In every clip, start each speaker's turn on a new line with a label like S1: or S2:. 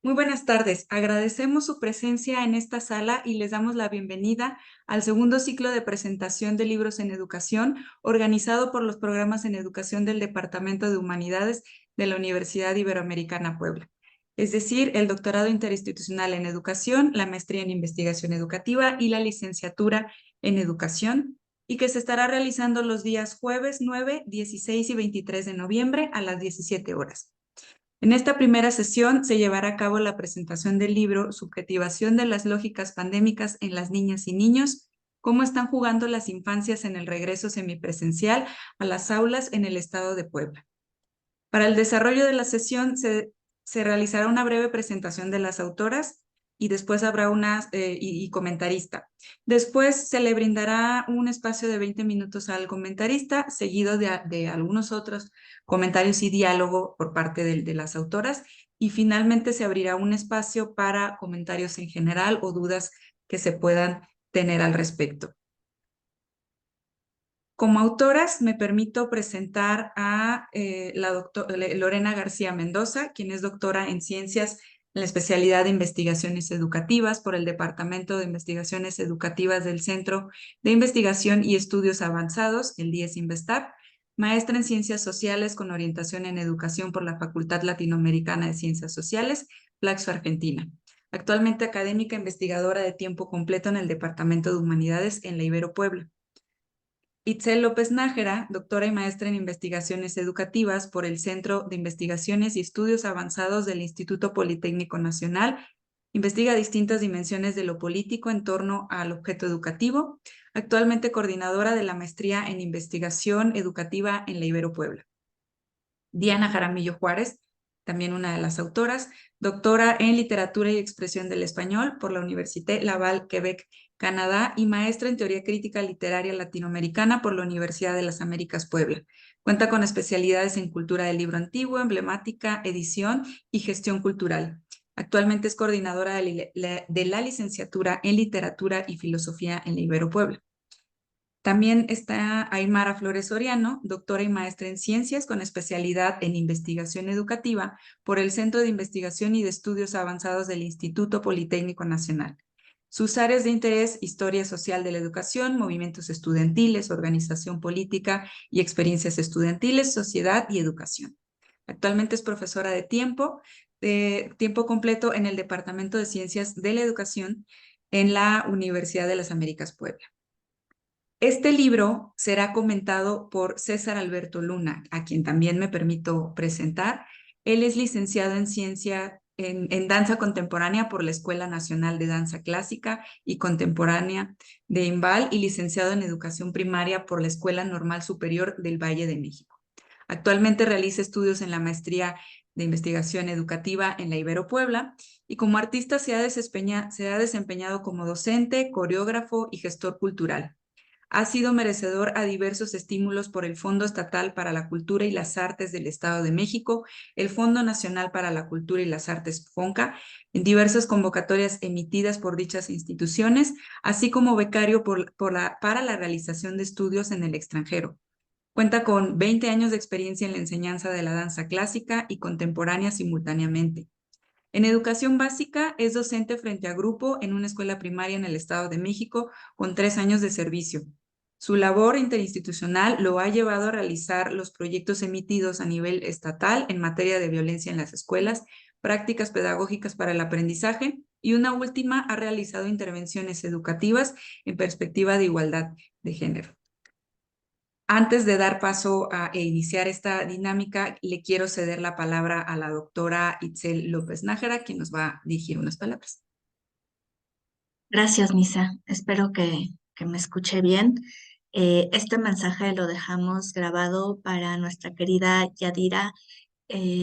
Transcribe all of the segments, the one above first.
S1: Muy buenas tardes. Agradecemos su presencia en esta sala y les damos la bienvenida al segundo ciclo de presentación de libros en educación organizado por los programas en educación del Departamento de Humanidades de la Universidad Iberoamericana Puebla. Es decir, el doctorado interinstitucional en educación, la maestría en investigación educativa y la licenciatura en educación, y que se estará realizando los días jueves 9, 16 y 23 de noviembre a las 17 horas. En esta primera sesión se llevará a cabo la presentación del libro Subjetivación de las lógicas pandémicas en las niñas y niños, cómo están jugando las infancias en el regreso semipresencial a las aulas en el estado de Puebla. Para el desarrollo de la sesión se realizará una breve presentación de las autoras y después habrá una comentarista. Después se le brindará un espacio de 20 minutos al comentarista, seguido de algunos otros comentarios y diálogo por parte de las autoras, y finalmente se abrirá un espacio para comentarios en general o dudas que se puedan tener al respecto. Como autoras, me permito presentar a la doctora Lorena García Mendoza, quien es doctora en ciencias en la especialidad de investigaciones educativas por el Departamento de Investigaciones Educativas del Centro de Investigación y Estudios Avanzados, el DIES-INVESTAP, maestra en ciencias sociales con orientación en educación por la Facultad Latinoamericana de Ciencias Sociales, Flaxo, Argentina. Actualmente académica investigadora de tiempo completo en el Departamento de Humanidades en la Ibero Puebla. Itzel López Nájera, doctora y maestra en investigaciones educativas por el Centro de Investigaciones y Estudios Avanzados del Instituto Politécnico Nacional, investiga distintas dimensiones de lo político en torno al objeto educativo, actualmente coordinadora de la maestría en investigación educativa en la Ibero Puebla. Diana Jaramillo Juárez, también una de las autoras, doctora en Literatura y Expresión del Español por la Université Laval, Quebec, Canadá, y maestra en Teoría Crítica Literaria Latinoamericana por la Universidad de las Américas Puebla. Cuenta con especialidades en cultura del libro antiguo, emblemática, edición y gestión cultural. Actualmente es coordinadora de la licenciatura en Literatura y Filosofía en la Ibero Puebla. También está Aymara Flores Soriano, doctora y maestra en ciencias con especialidad en investigación educativa por el Centro de Investigación y de Estudios Avanzados del Instituto Politécnico Nacional. Sus áreas de interés: historia social de la educación, movimientos estudiantiles, organización política y experiencias estudiantiles, sociedad y educación. Actualmente es profesora de tiempo completo en el Departamento de Ciencias de la Educación en la Universidad de las Américas Puebla. Este libro será comentado por César Alberto Luna, a quien también me permito presentar. Él es licenciado en en danza contemporánea por la Escuela Nacional de Danza Clásica y Contemporánea de IMBAL y licenciado en educación primaria por la Escuela Normal Superior del Valle de México. Actualmente realiza estudios en la maestría de investigación educativa en la Ibero Puebla y como artista se ha desempeñado como docente, coreógrafo y gestor cultural. Ha sido merecedor a diversos estímulos por el Fondo Estatal para la Cultura y las Artes del Estado de México, el Fondo Nacional para la Cultura y las Artes FONCA, en diversas convocatorias emitidas por dichas instituciones, así como becario para la realización de estudios en el extranjero. Cuenta con 20 años de experiencia en la enseñanza de la danza clásica y contemporánea simultáneamente. En educación básica es docente frente a grupo en una escuela primaria en el Estado de México con 3 años de servicio. Su labor interinstitucional lo ha llevado a realizar los proyectos emitidos a nivel estatal en materia de violencia en las escuelas, prácticas pedagógicas para el aprendizaje y una última ha realizado intervenciones educativas en perspectiva de igualdad de género. Antes de dar paso e iniciar esta dinámica, le quiero ceder la palabra a la doctora Itzel López Nájera, quien nos va a dirigir unas palabras.
S2: Gracias, Misa. Espero que me escuche bien. Este mensaje lo dejamos grabado para nuestra querida Yadira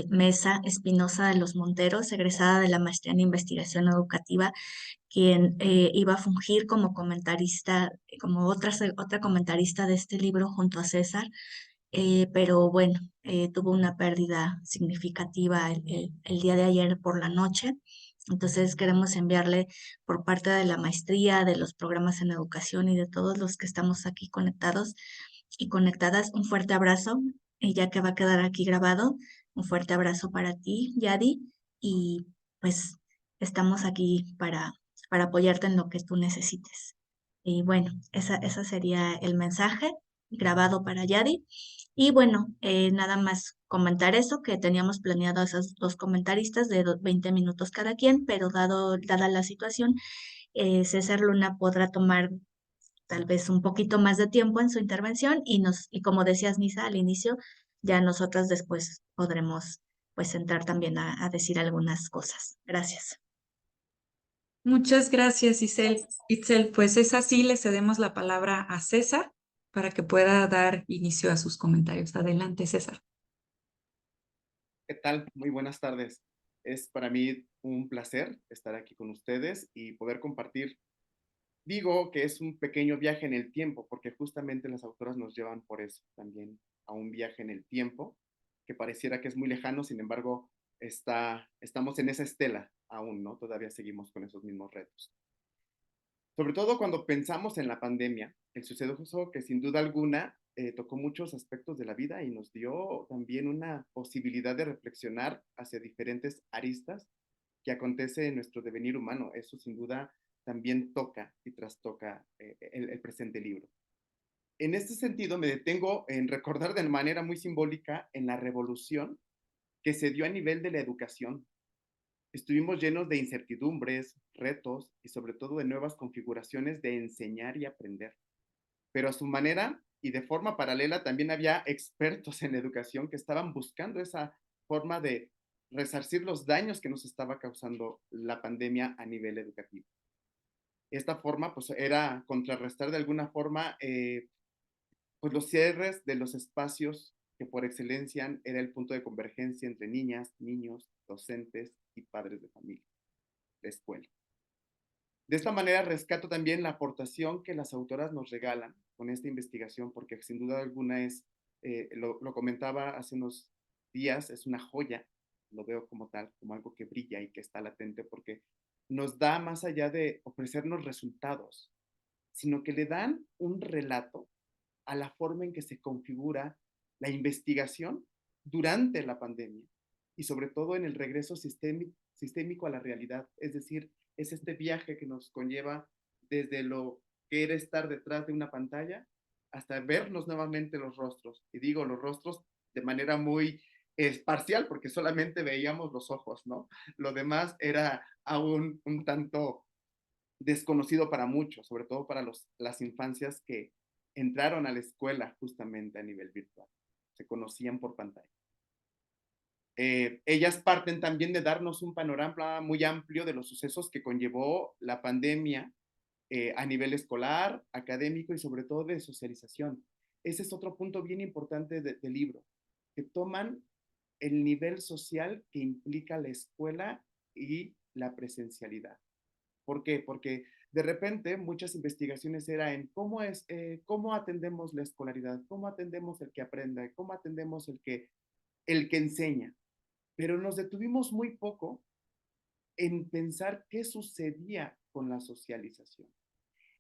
S2: Mesa Espinosa de los Monteros, egresada de la maestría en investigación educativa, quien iba a fungir como comentarista, como otra comentarista de este libro junto a César, pero bueno, tuvo una pérdida significativa el día de ayer por la noche. Entonces queremos enviarle por parte de la maestría, de los programas en educación y de todos los que estamos aquí conectados y conectadas, un fuerte abrazo, y ya que va a quedar aquí grabado, un fuerte abrazo para ti, Yadi, y pues estamos aquí para apoyarte en lo que tú necesites. Y bueno, esa sería el mensaje grabado para Yadi. Y bueno, nada más comentar eso, que teníamos planeado esos dos comentaristas de 20 minutos cada quien, pero dada la situación, César Luna podrá tomar tal vez un poquito más de tiempo en su intervención y como decías, Nisa, al inicio, ya nosotras después podremos pues entrar también a decir algunas cosas. Gracias.
S1: Muchas gracias, Isel. Itzel, pues es así, le cedemos la palabra a César para que pueda dar inicio a sus comentarios. Adelante, César.
S3: ¿Qué tal? Muy buenas tardes. Es para mí un placer estar aquí con ustedes y poder compartir. Digo que es un pequeño viaje en el tiempo, porque justamente las autoras nos llevan por eso también a un viaje en el tiempo, que pareciera que es muy lejano, sin embargo, estamos en esa estela aún, ¿no? Todavía seguimos con esos mismos retos. Sobre todo cuando pensamos en la pandemia, el suceso que sin duda alguna tocó muchos aspectos de la vida y nos dio también una posibilidad de reflexionar hacia diferentes aristas que acontece en nuestro devenir humano. Eso sin duda también toca y trastoca el presente libro. En este sentido, me detengo en recordar de manera muy simbólica en la revolución que se dio a nivel de la educación. Estuvimos llenos de incertidumbres, retos y sobre todo de nuevas configuraciones de enseñar y aprender. Pero a su manera y de forma paralela también había expertos en educación que estaban buscando esa forma de resarcir los daños que nos estaba causando la pandemia a nivel educativo. Esta forma pues era contrarrestar de alguna forma pues los cierres de los espacios que por excelencia era el punto de convergencia entre niñas, niños, docentes y padres de familia, de escuela. De esta manera rescato también la aportación que las autoras nos regalan con esta investigación, porque sin duda alguna lo comentaba hace unos días, es una joya, lo veo como tal, como algo que brilla y que está latente, porque nos da más allá de ofrecernos resultados, sino que le dan un relato a la forma en que se configura la investigación durante la pandemia y sobre todo en el regreso sistémico a la realidad. Es decir, es este viaje que nos conlleva desde lo que era estar detrás de una pantalla hasta vernos nuevamente los rostros. Y digo los rostros de manera muy parcial porque solamente veíamos los ojos, ¿no? Lo demás era aún un tanto desconocido para muchos, sobre todo para las infancias que entraron a la escuela justamente a nivel virtual. Se conocían por pantalla. Ellas parten también de darnos un panorama muy amplio de los sucesos que conllevó la pandemia a nivel escolar, académico y sobre todo de socialización. Ese es otro punto bien importante del libro, que toman el nivel social que implica la escuela y la presencialidad. ¿Por qué? Porque de repente muchas investigaciones eran en cómo atendemos la escolaridad, cómo atendemos el que aprenda, cómo atendemos el que enseña. Pero nos detuvimos muy poco en pensar qué sucedía con la socialización.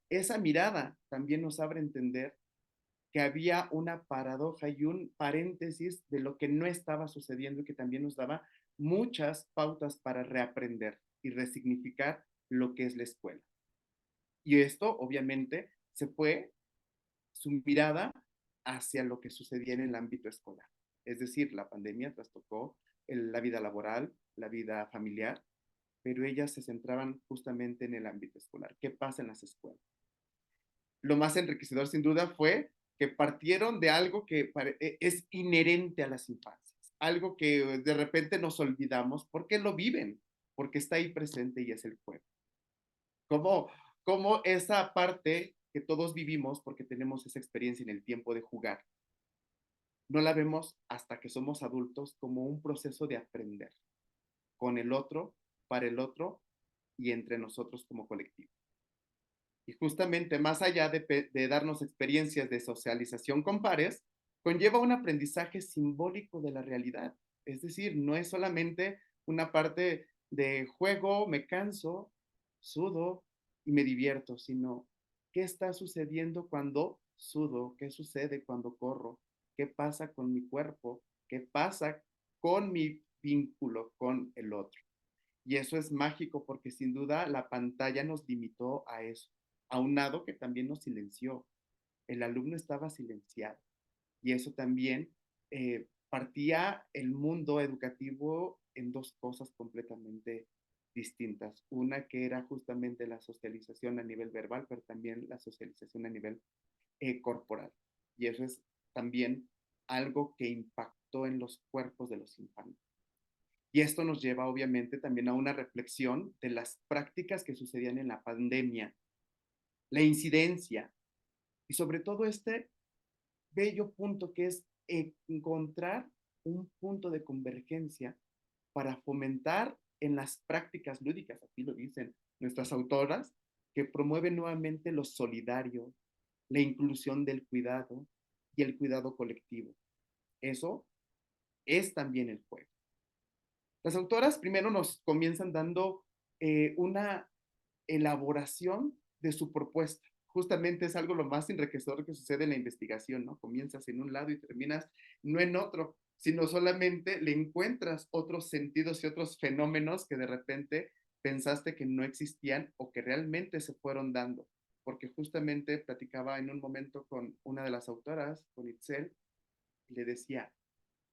S3: Esa mirada también nos abre a entender que había una paradoja y un paréntesis de lo que no estaba sucediendo y que también nos daba muchas pautas para reaprender y resignificar lo que es la escuela. Y esto, obviamente, se fue su mirada hacia lo que sucedía en el ámbito escolar. Es decir, la pandemia trastocó la vida laboral, la vida familiar, pero ellas se centraban justamente en el ámbito escolar. ¿Qué pasa en las escuelas? Lo más enriquecedor, sin duda, fue que partieron de algo que es inherente a las infancias, algo que de repente nos olvidamos porque lo viven, porque está ahí presente y es el juego. ¿Cómo, cómo esa parte que todos vivimos, porque tenemos esa experiencia en el tiempo de jugar, no la vemos hasta que somos adultos como un proceso de aprender con el otro, para el otro y entre nosotros como colectivo? Y justamente más allá de darnos experiencias de socialización con pares, conlleva un aprendizaje simbólico de la realidad. Es decir, no es solamente una parte de juego, me canso, sudo y me divierto, sino qué está sucediendo cuando sudo, qué sucede cuando corro, qué pasa con mi cuerpo, qué pasa con mi vínculo con el otro. Y eso es mágico porque sin duda la pantalla nos limitó a eso, aunado que también nos silenció. El alumno estaba silenciado y eso también partía el mundo educativo en dos cosas completamente distintas. Una que era justamente la socialización a nivel verbal, pero también la socialización a nivel corporal. Y eso es también algo que impactó en los cuerpos de los infantes. Y esto nos lleva obviamente también a una reflexión de las prácticas que sucedían en la pandemia, la incidencia y sobre todo este bello punto que es encontrar un punto de convergencia para fomentar en las prácticas lúdicas, aquí lo dicen nuestras autoras, que promueven nuevamente lo solidario, la inclusión del cuidado y el cuidado colectivo. Eso es también el juego. Las autoras primero nos comienzan dando una elaboración de su propuesta. Justamente es algo lo más enriquecedor que sucede en la investigación, ¿no? Comienzas en un lado y terminas no en otro, sino solamente le encuentras otros sentidos y otros fenómenos que de repente pensaste que no existían o que realmente se fueron dando. Porque justamente platicaba en un momento con una de las autoras, con Itzel, y le decía,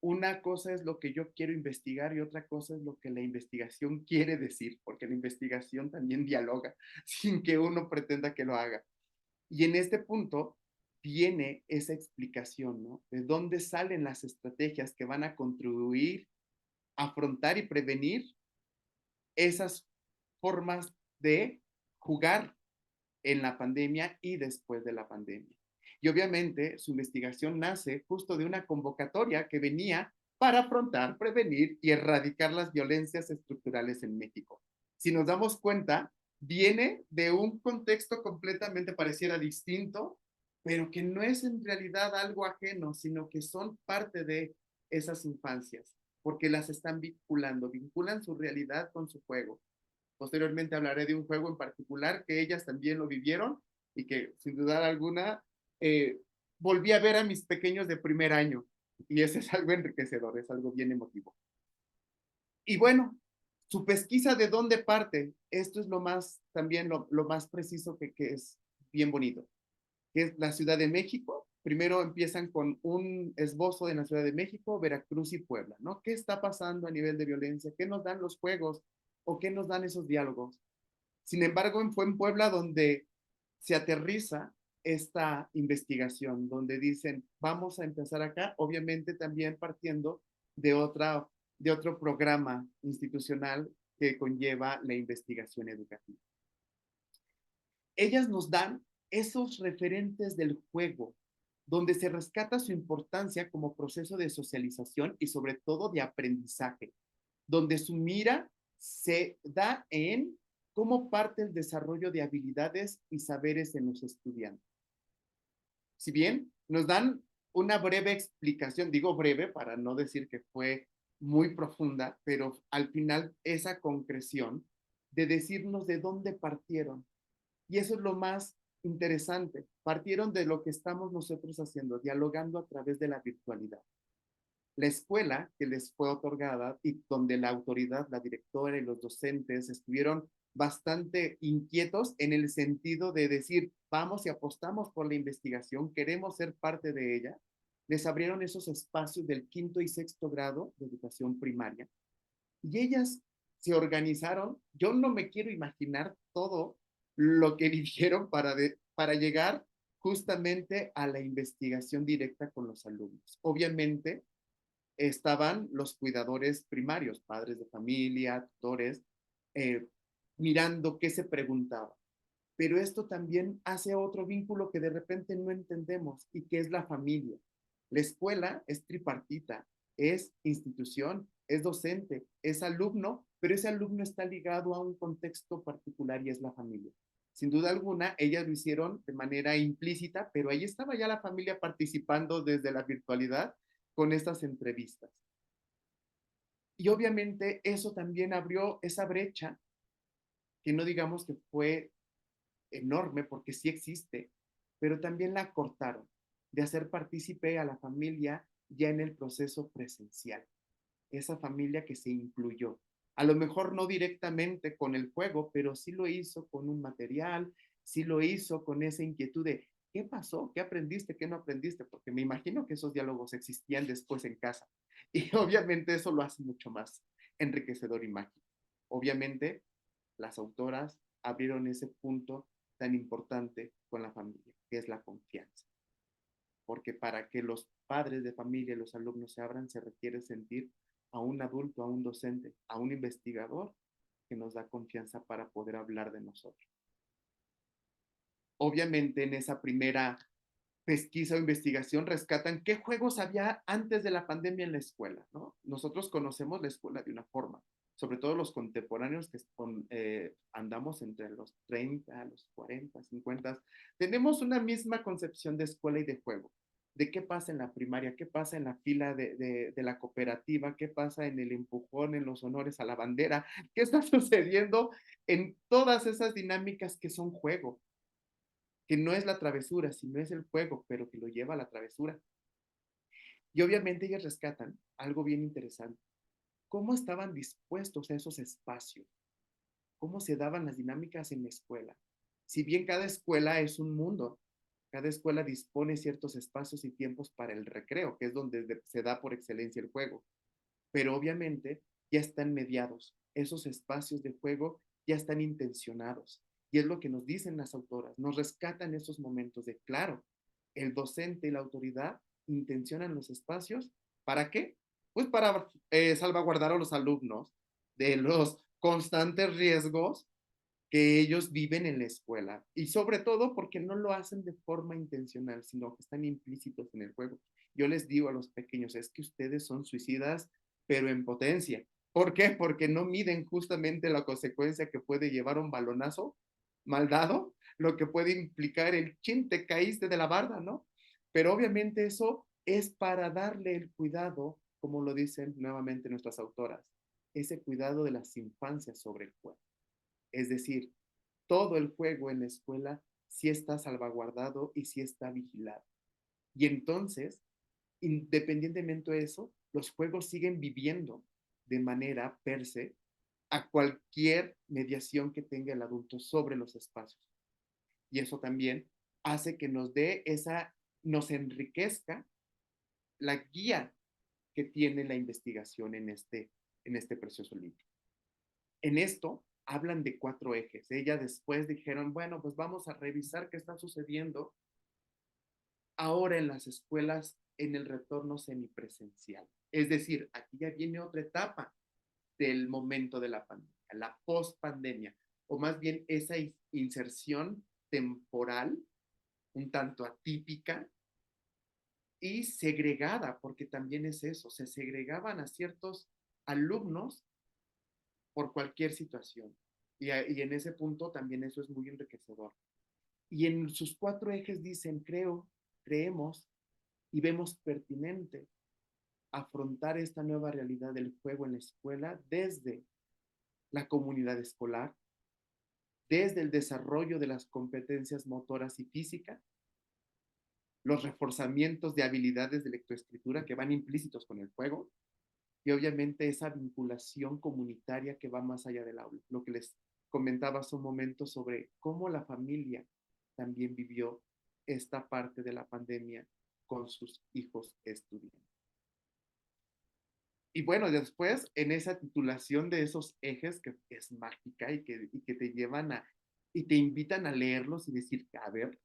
S3: una cosa es lo que yo quiero investigar y otra cosa es lo que la investigación quiere decir, porque la investigación también dialoga sin que uno pretenda que lo haga. Y en este punto viene esa explicación, ¿no? De dónde salen las estrategias que van a contribuir a afrontar y prevenir esas formas de jugar en la pandemia y después de la pandemia. Y obviamente su investigación nace justo de una convocatoria que venía para afrontar, prevenir y erradicar las violencias estructurales en México. Si nos damos cuenta, viene de un contexto completamente pareciera distinto, pero que no es en realidad algo ajeno, sino que son parte de esas infancias, porque las están vinculando, vinculan su realidad con su juego. Posteriormente hablaré de un juego en particular que ellas también lo vivieron y que sin duda alguna eh, volví a ver a mis pequeños de primer año y ese es algo enriquecedor, es algo bien emotivo. Y bueno, su pesquisa de dónde parte, esto es lo más, también lo más preciso que es bien bonito, que es la Ciudad de México. Primero empiezan con un esbozo de la Ciudad de México, Veracruz y Puebla, ¿no? ¿Qué está pasando a nivel de violencia? ¿Qué nos dan los juegos? ¿O qué nos dan esos diálogos? Sin embargo, fue en Puebla donde se aterriza esta investigación, donde dicen, vamos a empezar acá, obviamente también partiendo de, de otro programa institucional que conlleva la investigación educativa. Ellas nos dan esos referentes del juego, donde se rescata su importancia como proceso de socialización y sobre todo de aprendizaje, donde su mira se da en cómo parte el desarrollo de habilidades y saberes en los estudiantes. Si bien nos dan una breve explicación, digo breve para no decir que fue muy profunda, pero al final esa concreción de decirnos de dónde partieron. Y eso es lo más interesante. Partieron de lo que estamos nosotros haciendo, dialogando a través de la virtualidad. La escuela que les fue otorgada y donde la autoridad, la directora y los docentes estuvieron bastante inquietos en el sentido de decir, vamos y apostamos por la investigación, queremos ser parte de ella, les abrieron esos espacios del quinto y sexto grado de educación primaria y ellas se organizaron. Yo no me quiero imaginar todo lo que vivieron para llegar justamente a la investigación directa con los alumnos. Obviamente, estaban los cuidadores primarios, padres de familia, tutores, eh, mirando qué se preguntaba. Pero esto también hace otro vínculo que de repente no entendemos y que es la familia. La escuela es tripartita, es institución, es docente, es alumno, pero ese alumno está ligado a un contexto particular y es la familia. Sin duda alguna, ellas lo hicieron de manera implícita, pero ahí estaba ya la familia participando desde la virtualidad con estas entrevistas. Y obviamente eso también abrió esa brecha, que no digamos que fue enorme, porque sí existe, pero también la cortaron, de hacer partícipe a la familia ya en el proceso presencial, esa familia que se incluyó. A lo mejor no directamente con el juego, pero sí lo hizo con un material, sí lo hizo con esa inquietud de ¿qué pasó? ¿Qué aprendiste? ¿Qué no aprendiste? Porque me imagino que esos diálogos existían después en casa. Y obviamente eso lo hace mucho más enriquecedor y mágico. Obviamente las autoras abrieron ese punto tan importante con la familia, que es la confianza. Porque para que los padres de familia y los alumnos se abran, se requiere sentir a un adulto, a un docente, a un investigador que nos da confianza para poder hablar de nosotros. Obviamente en esa primera pesquisa o investigación rescatan qué juegos había antes de la pandemia en la escuela, ¿no? Nosotros conocemos la escuela de una forma, sobre todo los contemporáneos que andamos entre los 30, los 40, 50, tenemos una misma concepción de escuela y de juego. De qué pasa en la primaria, qué pasa en la fila de la cooperativa, qué pasa en el empujón, en los honores a la bandera, qué está sucediendo en todas esas dinámicas que son juego, que no es la travesura, sino es el juego, pero que lo lleva a la travesura. Y obviamente ellas rescatan algo bien interesante. ¿Cómo estaban dispuestos a esos espacios? ¿Cómo se daban las dinámicas en la escuela? Si bien cada escuela es un mundo, cada escuela dispone ciertos espacios y tiempos para el recreo, que es donde se da por excelencia el juego. Pero obviamente ya están mediados. Esos espacios de juego ya están intencionados. Y es lo que nos dicen las autoras. Nos rescatan esos momentos de, claro, el docente y la autoridad intencionan los espacios. ¿Para qué? Pues para salvaguardar a los alumnos de los constantes riesgos que ellos viven en la escuela. Y sobre todo porque no lo hacen de forma intencional, sino que están implícitos en el juego. Yo les digo a los pequeños, es que ustedes son suicidas, pero en potencia. ¿Por qué? Porque no miden justamente la consecuencia que puede llevar un balonazo mal dado, lo que puede implicar el chin, te caíste de la barda, ¿no? Pero obviamente eso es para darle el cuidado, como lo dicen nuevamente nuestras autoras, ese cuidado de las infancias sobre el juego. Es decir, todo el juego en la escuela sí está salvaguardado y sí está vigilado. Y entonces, independientemente de eso, los juegos siguen viviendo de manera per se a cualquier mediación que tenga el adulto sobre los espacios. Y eso también hace que nos enriquezca la guía que tiene la investigación en este precioso libro. En esto hablan de 4 ejes. Ellas después dijeron, bueno, pues vamos a revisar qué está sucediendo ahora en las escuelas en el retorno semipresencial. Es decir, aquí ya viene otra etapa del momento de la pandemia, la post-pandemia, o más bien esa inserción temporal, un tanto atípica y segregada, porque también es eso, se segregaban a ciertos alumnos por cualquier situación. Y en ese punto también eso es muy enriquecedor. Y en sus 4 ejes dicen, creemos y vemos pertinente afrontar esta nueva realidad del juego en la escuela desde la comunidad escolar, desde el desarrollo de las competencias motoras y físicas, los reforzamientos de habilidades de lectoescritura que van implícitos con el juego, y obviamente esa vinculación comunitaria que va más allá del aula. Lo que les comentaba hace un momento sobre cómo la familia también vivió esta parte de la pandemia con sus hijos estudiantes. Y bueno, después en esa titulación de esos ejes que es mágica y que te llevan y te invitan a leerlos y decir, a ver,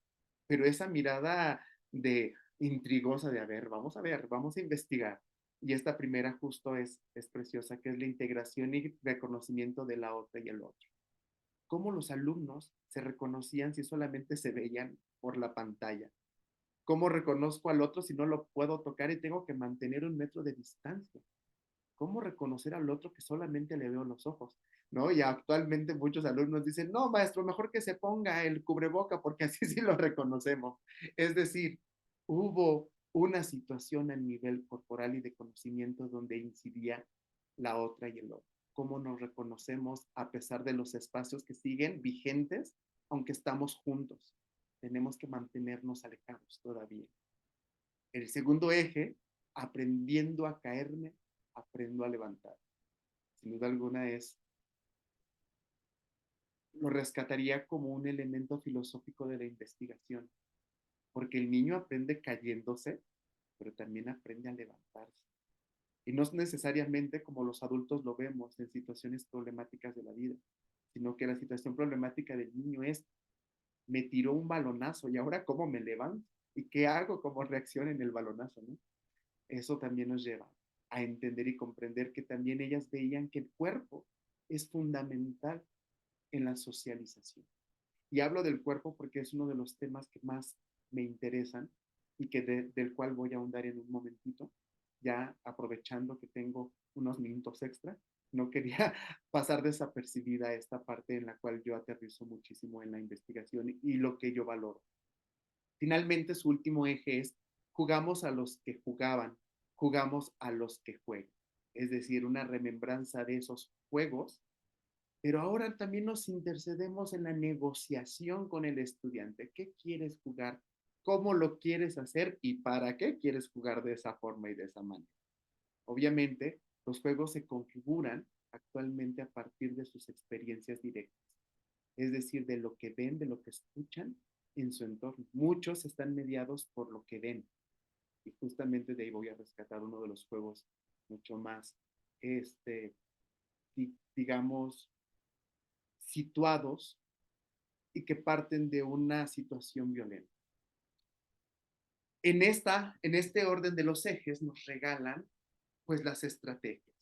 S3: pero esa mirada de intrigosa de, a ver, vamos a investigar. Y esta primera justo es preciosa, que es la integración y reconocimiento de la otra y el otro. Cómo los alumnos se reconocían si solamente se veían por la pantalla. ¿Cómo reconozco al otro si no lo puedo tocar y tengo que mantener 1 metro de distancia? ¿Cómo reconocer al otro que solamente le veo los ojos? ¿No? Y actualmente muchos alumnos dicen, no, maestro, mejor que se ponga el cubreboca porque así sí lo reconocemos. Es decir, hubo una situación a nivel corporal y de conocimiento donde incidía la otra y el otro. ¿Cómo nos reconocemos a pesar de los espacios que siguen vigentes, aunque estamos juntos? Tenemos que mantenernos alejados todavía. El segundo eje, aprendiendo a caerme, aprendo a levantar. sin duda alguna lo rescataría como un elemento filosófico de la investigación, porque el niño aprende cayéndose, pero también aprende a levantarse. Y no es necesariamente como los adultos lo vemos en situaciones problemáticas de la vida, sino que la situación problemática del niño es, me tiró un balonazo y ahora cómo me levanto y qué hago como reacción en el balonazo, ¿no? Eso también nos lleva a entender y comprender que también ellas veían que el cuerpo es fundamental en la socialización. Y hablo del cuerpo porque es uno de los temas que más me interesan y del cual voy a ahondar en un momentito, ya aprovechando que tengo unos minutos extra. No quería pasar desapercibida esta parte en la cual yo aterrizo muchísimo en la investigación y lo que yo valoro. Finalmente, su último eje es, jugamos a los que jugaban, jugamos a los que juegan. Es decir, una remembranza de esos juegos, pero ahora también nos intercedemos en la negociación con el estudiante. ¿Qué quieres jugar? ¿Cómo lo quieres hacer? ¿Y para qué quieres jugar de esa forma y de esa manera? Obviamente, los juegos se configuran actualmente a partir de sus experiencias directas, es decir, de lo que ven, de lo que escuchan en su entorno. Muchos están mediados por lo que ven, y justamente de ahí voy a rescatar uno de los juegos mucho más, digamos, situados y que parten de una situación violenta. En este orden de los ejes nos regalan pues las estrategias.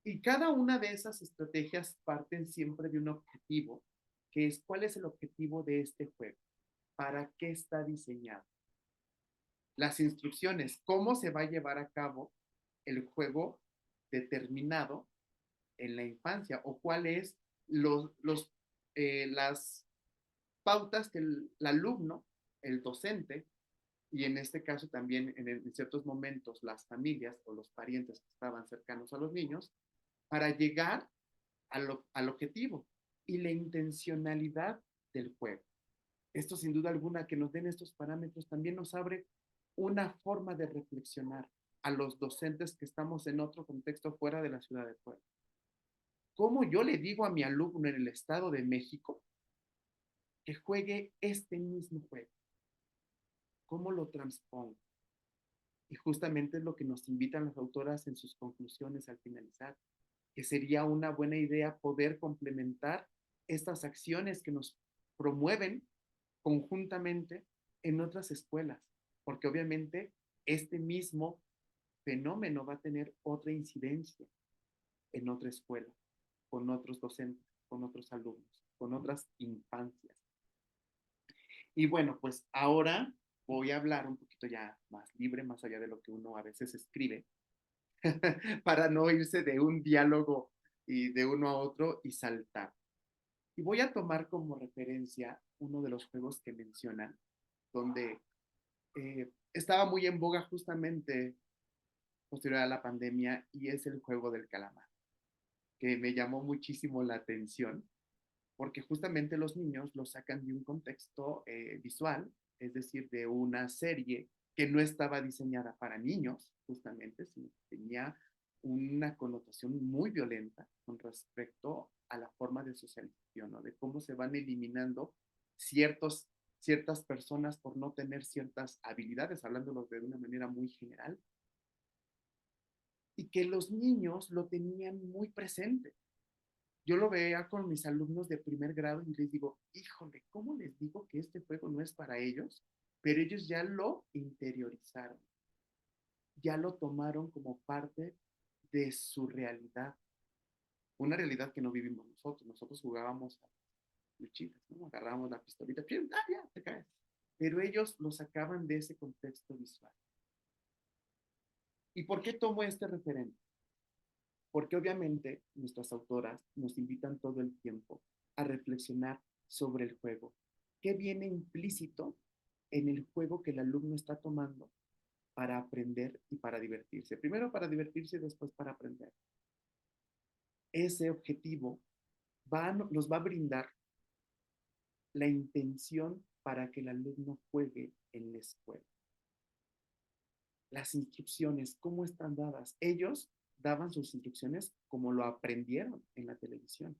S3: Y cada una de esas estrategias parten siempre de un objetivo, que es cuál es el objetivo de este juego, para qué está diseñado. Las instrucciones, cómo se va a llevar a cabo el juego determinado en la infancia o cuáles las pautas que el alumno, el docente, y en este caso también en ciertos momentos las familias o los parientes que estaban cercanos a los niños, para llegar al objetivo y la intencionalidad del juego. Esto sin duda alguna, que nos den estos parámetros, también nos abre una forma de reflexionar a los docentes que estamos en otro contexto fuera de la ciudad de Puebla. ¿Cómo yo le digo a mi alumno en el Estado de México que juegue este mismo juego? ¿Cómo lo transpongo? Y justamente es lo que nos invitan las autoras en sus conclusiones al finalizar, que sería una buena idea poder complementar estas acciones que nos promueven conjuntamente en otras escuelas, porque obviamente este mismo fenómeno va a tener otra incidencia en otra escuela, con otros docentes, con otros alumnos, con otras infancias. Y bueno, pues ahora voy a hablar un poquito ya más libre, más allá de lo que uno a veces escribe, para no irse de un diálogo y de uno a otro y saltar. Y voy a tomar como referencia uno de los juegos que mencionan, donde estaba muy en boga justamente posterior a la pandemia, y es el juego del calamar, que me llamó muchísimo la atención, porque justamente los niños lo sacan de un contexto visual, es decir, de una serie que no estaba diseñada para niños, justamente, sino que tenía una connotación muy violenta con respecto a la forma de socialización, ¿no? De cómo se van eliminando ciertas personas por no tener ciertas habilidades, hablándolo de una manera muy general, y que los niños lo tenían muy presente. Yo lo veía con mis alumnos de primer grado y les digo, híjole, ¿cómo les digo que este juego no es para ellos? Pero ellos ya lo interiorizaron, ya lo tomaron como parte de su realidad, una realidad que no vivimos nosotros. Nosotros jugábamos a luchitas, ¿no? Agarrábamos la pistolita, ya, te caes. Pero ellos lo sacaban de ese contexto visual. ¿Y por qué tomo este referente? Porque obviamente nuestras autoras nos invitan todo el tiempo a reflexionar sobre el juego. ¿Qué viene implícito en el juego que el alumno está tomando para aprender y para divertirse? Primero para divertirse y después para aprender. Ese objetivo nos va a brindar la intención para que el alumno juegue en la escuela. Las instrucciones, ¿cómo están dadas? Ellos daban sus instrucciones como lo aprendieron en la televisión.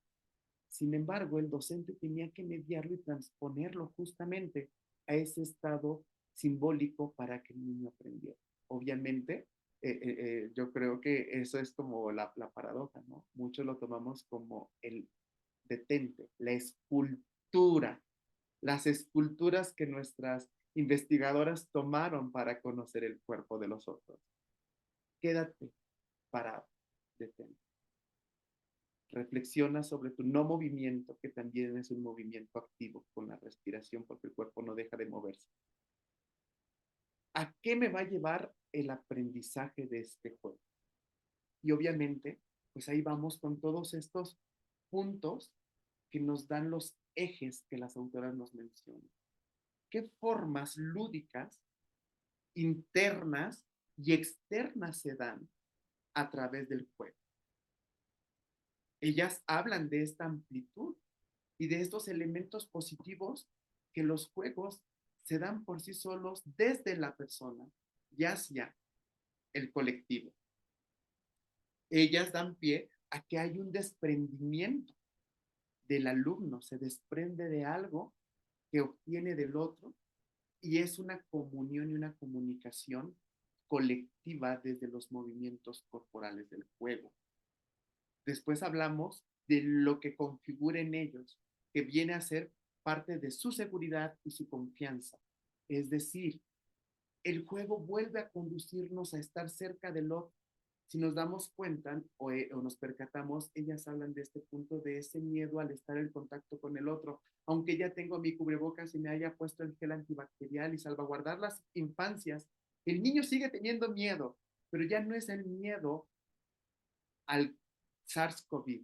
S3: Sin embargo, el docente tenía que mediarlo y transponerlo justamente a ese estado simbólico para que el niño aprendiera. Obviamente, yo creo que eso es como la paradoja, ¿no? Muchos lo tomamos como el detente, la escultura, las esculturas que nuestras investigadoras tomaron para conocer el cuerpo de los otros. Quédate parado, detente. Reflexiona sobre tu no movimiento, que también es un movimiento activo con la respiración, porque el cuerpo no deja de moverse. ¿A qué me va a llevar el aprendizaje de este juego? Y obviamente, pues ahí vamos con todos estos puntos que nos dan los ejes que las autoras nos mencionan. ¿Qué formas lúdicas, internas y externas se dan a través del juego? Ellas hablan de esta amplitud y de estos elementos positivos que los juegos se dan por sí solos desde la persona y hacia el colectivo. Ellas dan pie a que hay un desprendimiento del alumno, se desprende de algo que obtiene del otro y es una comunión y una comunicación colectiva desde los movimientos corporales del juego. Después hablamos de lo que configura en ellos, que viene a ser parte de su seguridad y su confianza. Es decir, el juego vuelve a conducirnos a estar cerca del otro. Si nos damos cuenta o nos percatamos, ellas hablan de este punto, de ese miedo al estar en contacto con el otro. Aunque ya tengo mi cubrebocas y me haya puesto el gel antibacterial y salvaguardar las infancias, el niño sigue teniendo miedo, pero ya no es el miedo al SARS-CoV,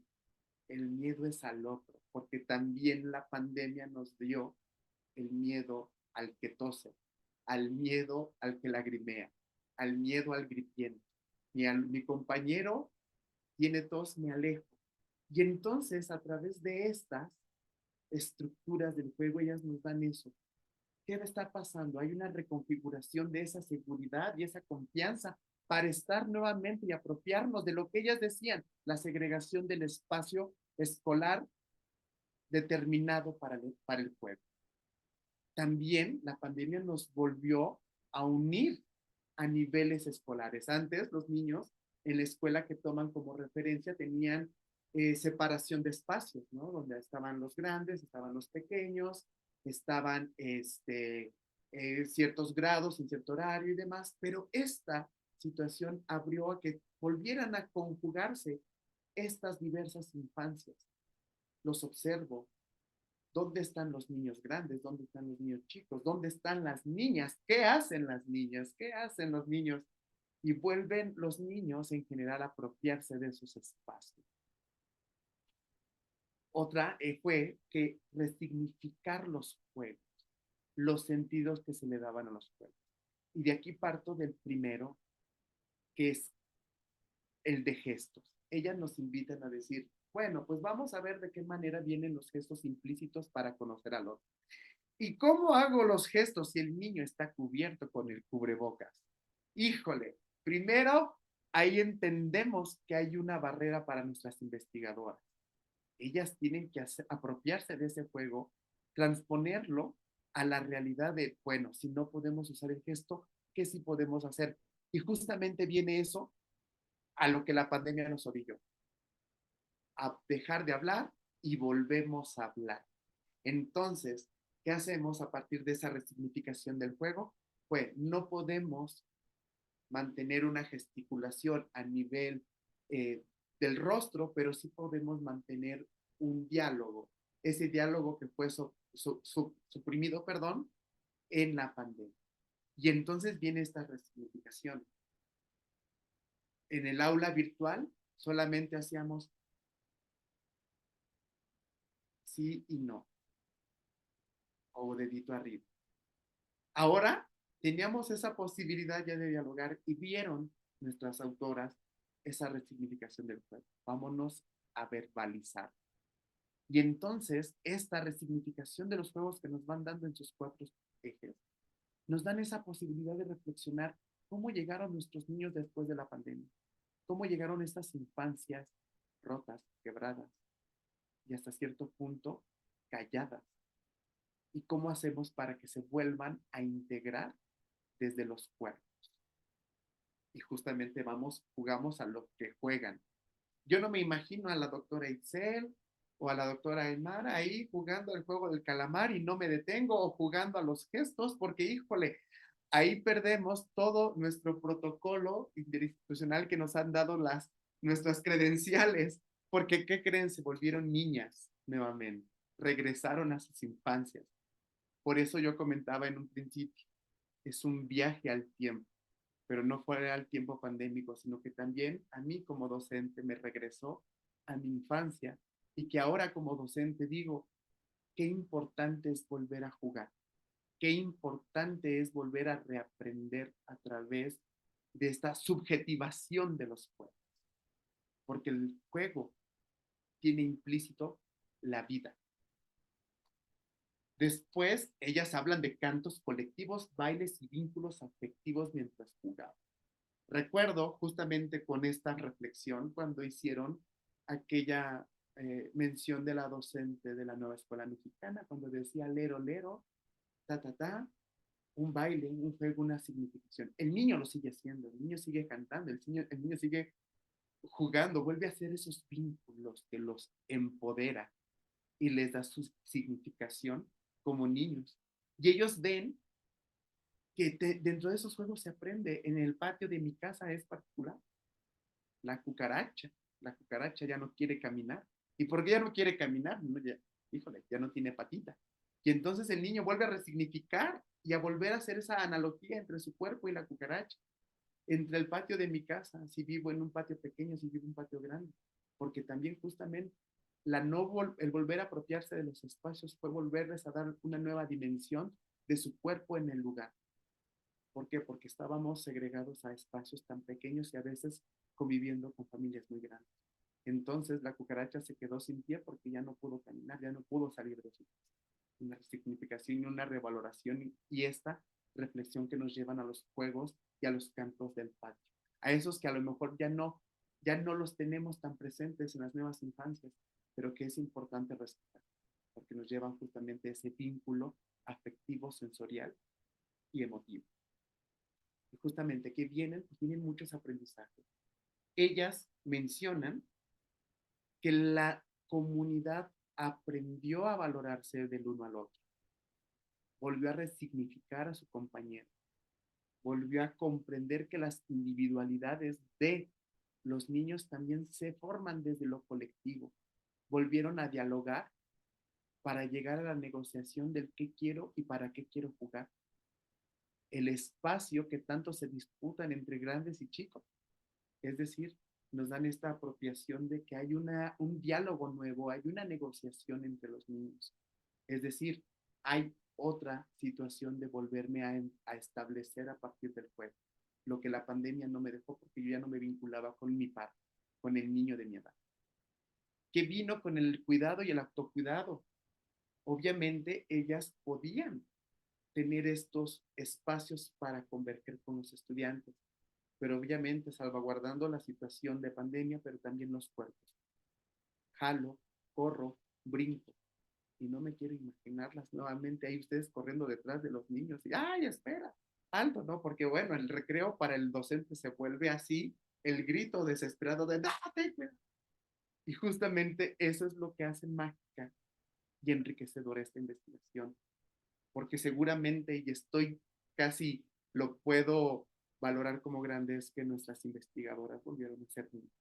S3: el miedo es al otro, porque también la pandemia nos dio el miedo al que tose, al miedo al que lagrimea, al miedo al gripiento. Mi compañero tiene tos, me alejo. Y entonces, a través de estas estructuras del juego, ellas nos dan eso. ¿Qué va a estar pasando? Hay una reconfiguración de esa seguridad y esa confianza para estar nuevamente y apropiarnos de lo que ellas decían, la segregación del espacio escolar determinado para el juego. También la pandemia nos volvió a unir a niveles escolares. Antes los niños en la escuela que toman como referencia tenían separación de espacios, ¿no? Donde estaban los grandes, estaban los pequeños, estaban ciertos grados en cierto horario y demás, pero esta situación abrió a que volvieran a conjugarse estas diversas infancias. Los observo. ¿Dónde están los niños grandes? ¿Dónde están los niños chicos? ¿Dónde están las niñas? ¿Qué hacen las niñas? ¿Qué hacen los niños? Y vuelven los niños en general a apropiarse de sus espacios. Otra fue que resignificar los juegos, los sentidos que se le daban a los juegos. Y de aquí parto del primero, que es el de gestos. Ellas nos invitan a decir, bueno, pues vamos a ver de qué manera vienen los gestos implícitos para conocer al otro. ¿Y cómo hago los gestos si el niño está cubierto con el cubrebocas? Híjole, primero ahí entendemos que hay una barrera para nuestras investigadoras. Ellas tienen que apropiarse de ese juego, transponerlo a la realidad de, bueno, si no podemos usar el gesto, ¿qué sí podemos hacer? Y justamente viene eso a lo que la pandemia nos orilló, a dejar de hablar y volvemos a hablar. Entonces, ¿qué hacemos a partir de esa resignificación del juego? Pues no podemos mantener una gesticulación a nivel del rostro, pero sí podemos mantener un diálogo, ese diálogo que fue suprimido, perdón, en la pandemia. Y entonces viene esta resignificación. En el aula virtual solamente hacíamos sí y no, o dedito arriba. Ahora teníamos esa posibilidad ya de dialogar y vieron nuestras autoras esa resignificación del juego. Vámonos a verbalizar. Y entonces esta resignificación de los juegos que nos van dando en sus 4 ejes, nos dan esa posibilidad de reflexionar cómo llegaron nuestros niños después de la pandemia. cómo llegaron estas infancias rotas, quebradas y hasta cierto punto calladas. Y cómo hacemos para que se vuelvan a integrar desde los cuerpos. Y justamente jugamos a lo que juegan. Yo no me imagino a la doctora Itzel o a la doctora Aymara ahí jugando el juego del calamar y no me detengo, o jugando a los gestos, porque híjole, ahí perdemos todo nuestro protocolo interinstitucional que nos han dado nuestras credenciales, porque ¿qué creen? Se volvieron niñas nuevamente, regresaron a sus infancias. Por eso yo comentaba en un principio, es un viaje al tiempo, pero no fue al tiempo pandémico, sino que también a mí como docente me regresó a mi infancia, y que ahora como docente digo, qué importante es volver a jugar, qué importante es volver a reaprender a través de esta subjetivación de los juegos, porque el juego tiene implícito la vida. Después, ellas hablan de cantos colectivos, bailes y vínculos afectivos mientras jugaban. Recuerdo justamente con esta reflexión cuando hicieron aquella mención de la docente de la Nueva Escuela Mexicana, cuando decía lero, lero, ta, ta, ta, un baile, un juego, una significación. El niño lo sigue haciendo, el niño sigue cantando, el niño sigue jugando, vuelve a hacer esos vínculos que los empodera y les da su significación como niños. Y ellos ven que dentro de esos juegos se aprende. En el patio de mi casa es particular. La cucaracha ya no quiere caminar. ¿Y por qué ya no quiere caminar? No, ya, híjole, ya no tiene patita. Y entonces el niño vuelve a resignificar y a volver a hacer esa analogía entre su cuerpo y la cucaracha. Entre el patio de mi casa, si vivo en un patio pequeño, si vivo en un patio grande. Porque también justamente el volver a apropiarse de los espacios fue volverles a dar una nueva dimensión de su cuerpo en el lugar. ¿Por qué? Porque estábamos segregados a espacios tan pequeños y a veces conviviendo con familias muy grandes. Entonces la cucaracha se quedó sin pie porque ya no pudo caminar, ya no pudo salir de su casa. Una significación y una revaloración y esta reflexión que nos llevan a los juegos y a los cantos del patio. A esos que a lo mejor ya no los tenemos tan presentes en las nuevas infancias, pero que es importante respetar, porque nos llevan justamente a ese vínculo afectivo, sensorial y emotivo. Y justamente que pues vienen muchos aprendizajes. Ellas mencionan que la comunidad aprendió a valorarse del uno al otro, volvió a resignificar a su compañero, volvió a comprender que las individualidades de los niños también se forman desde lo colectivo, volvieron a dialogar para llegar a la negociación del qué quiero y para qué quiero jugar. El espacio que tanto se disputan entre grandes y chicos. Es decir, nos dan esta apropiación de que hay un diálogo nuevo, hay una negociación entre los niños. Es decir, hay otra situación de volverme a establecer a partir del juego. Lo que la pandemia no me dejó porque yo ya no me vinculaba con mi par, con el niño de mi edad. ¿Qué vino con el cuidado y el autocuidado? Obviamente ellas podían tener estos espacios para converger con los estudiantes, pero obviamente salvaguardando la situación de pandemia, pero también los cuerpos. Jalo, corro, brinco, y no me quiero imaginarlas nuevamente ahí ustedes corriendo detrás de los niños y, ¡ay, espera! Alto, ¿no? Porque bueno, el recreo para el docente se vuelve así, el grito desesperado de ¡date! Y justamente eso es lo que hace mágica y enriquecedora esta investigación, porque seguramente, y estoy casi, lo puedo valorar como grande, es que nuestras investigadoras volvieron a ser niños.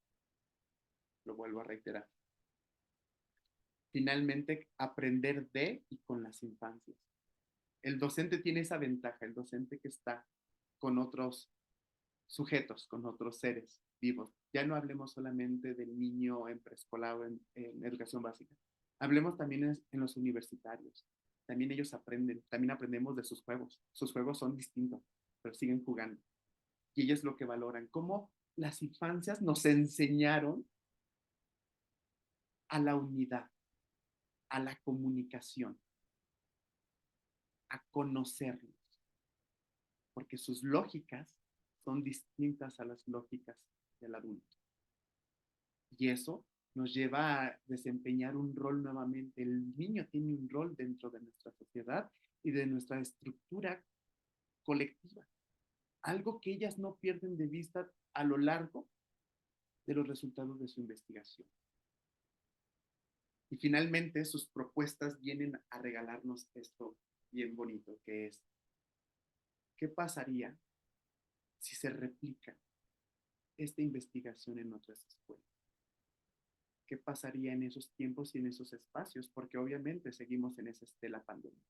S3: Lo vuelvo a reiterar. Finalmente, aprender de y con las infancias. El docente tiene esa ventaja, el docente que está con otros sujetos, con otros seres vivos. Ya no hablemos solamente del niño en preescolar o en educación básica. Hablemos también en los universitarios. También ellos aprenden, también aprendemos de sus juegos. Sus juegos son distintos, pero siguen jugando. Y ellos lo que valoran, cómo las infancias nos enseñaron a la unidad, a la comunicación, a conocernos, porque sus lógicas son distintas a las lógicas del adulto. Y eso nos lleva a desempeñar un rol nuevamente. El niño tiene un rol dentro de nuestra sociedad y de nuestra estructura colectiva. Algo que ellas no pierden de vista a lo largo de los resultados de su investigación. Y finalmente sus propuestas vienen a regalarnos esto bien bonito, que es, ¿qué pasaría si se replica esta investigación en otras escuelas? ¿Qué pasaría en esos tiempos y en esos espacios? Porque obviamente seguimos en esa estela pandemia.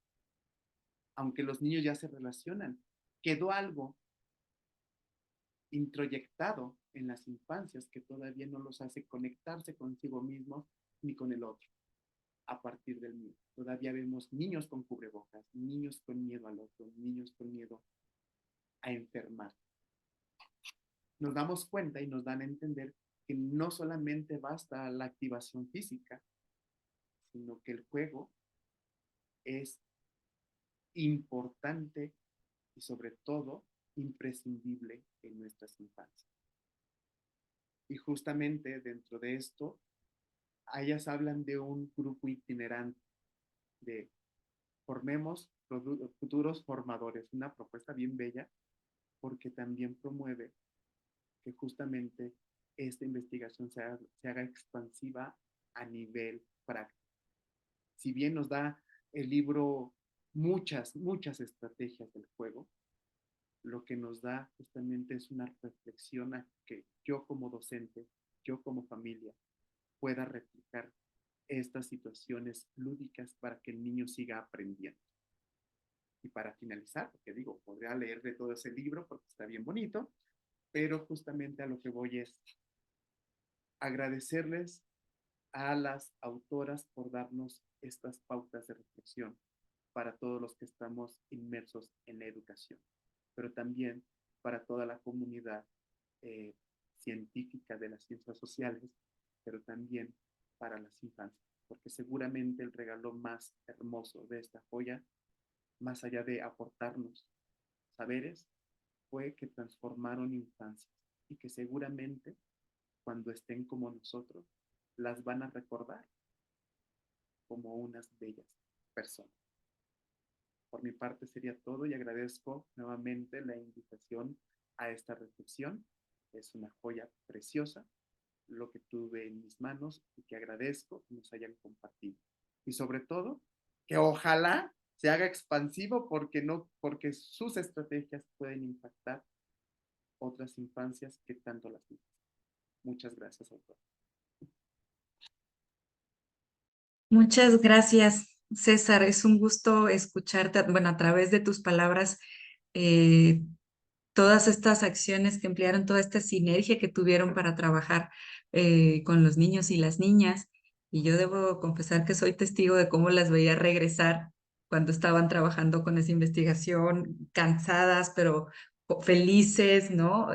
S3: Aunque los niños ya se relacionan, quedó algo introyectado en las infancias que todavía no los hace conectarse consigo mismos ni con el otro a partir del miedo. Todavía vemos niños con cubrebocas, niños con miedo al otro, niños con miedo a enfermar. Nos damos cuenta y nos dan a entender que no solamente basta la activación física, sino que el juego es importante y sobre todo imprescindible en nuestras infancias. Y justamente dentro de esto, ellas hablan de un grupo itinerante, de formemos futuros formadores, una propuesta bien bella porque también promueve que justamente esta investigación se haga expansiva a nivel práctico. Si bien nos da el libro muchas estrategias del juego, lo que nos da justamente es una reflexión a que yo como docente, yo como familia, pueda replicar estas situaciones lúdicas para que el niño siga aprendiendo. Y para finalizar, porque digo, podría leer de todo ese libro porque está bien bonito, pero justamente a lo que voy es agradecerles a las autoras por darnos estas pautas de reflexión para todos los que estamos inmersos en la educación, pero también para toda la comunidad científica de las ciencias sociales, pero también para las infancias, porque seguramente el regalo más hermoso de esta joya, más allá de aportarnos saberes, fue que transformaron infancias y que seguramente cuando estén como nosotros, las van a recordar como unas bellas personas. Por mi parte sería todo y agradezco nuevamente la invitación a esta reflexión. Es una joya preciosa lo que tuve en mis manos y que agradezco que nos hayan compartido. Y sobre todo, que ojalá se haga expansivo porque sus estrategias pueden impactar otras infancias que tanto las necesitan. Muchas gracias, autor.
S1: Muchas gracias, César. Es un gusto escucharte, bueno, a través de tus palabras, eh, todas estas acciones que emplearon, toda esta sinergia que tuvieron para trabajar con los niños y las niñas. Y yo debo confesar que soy testigo de cómo las veía regresar cuando estaban trabajando con esa investigación, cansadas, pero felices, ¿no?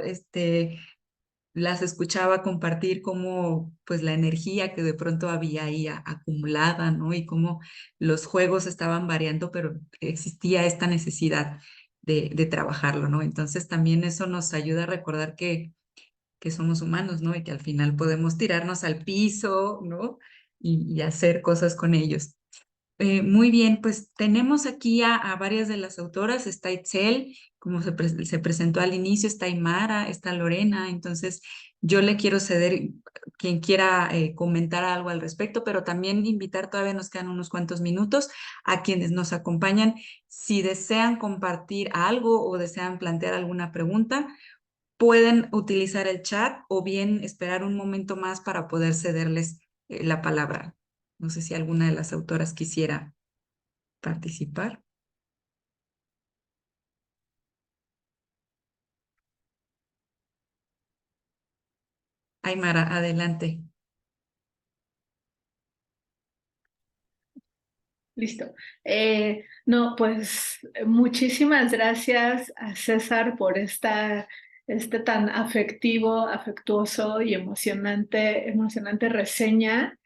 S1: Las escuchaba compartir cómo pues la energía que de pronto había ahí acumulada, ¿no? Y cómo los juegos estaban variando, pero existía esta necesidad de trabajarlo, ¿no? Entonces también eso nos ayuda a recordar que somos humanos, ¿no? Y que al final podemos tirarnos al piso, ¿no? Y hacer cosas con ellos. Muy bien, pues tenemos aquí a varias de las autoras, está Itzel, como se presentó al inicio, está Aymara, está Lorena, entonces yo le quiero ceder quien quiera comentar algo al respecto, pero también invitar, todavía nos quedan unos cuantos minutos, a quienes nos acompañan, si desean compartir algo o desean plantear alguna pregunta, pueden utilizar el chat o bien esperar un momento más para poder cederles la palabra. No sé si alguna de las autoras quisiera participar. Aymara, adelante.
S4: Listo. No, pues muchísimas gracias a César por este tan afectuoso y emocionante reseña.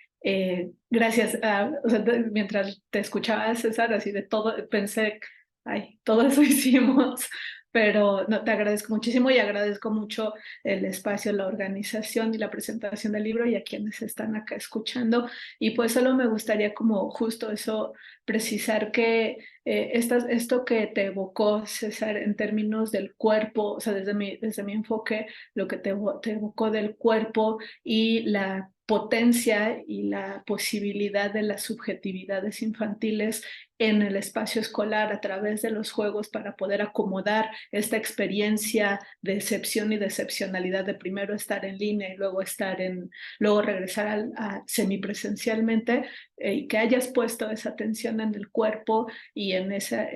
S4: Gracias. O sea, mientras te escuchaba, César, así de todo, pensé, ay, todo eso hicimos pero no, te agradezco muchísimo y agradezco mucho el espacio, la organización y la presentación del libro y a quienes están acá escuchando. Y pues solo me gustaría como justo eso, precisar que esto que te evocó, César, en términos del cuerpo, o sea, desde mi enfoque, lo que te evocó del cuerpo y la potencia y la posibilidad de las subjetividades infantiles en el espacio escolar a través de los juegos para poder acomodar esta experiencia de excepción y de excepcionalidad de primero estar en línea y luego regresar a semipresencialmente, y que hayas puesto esa atención en el cuerpo y en esa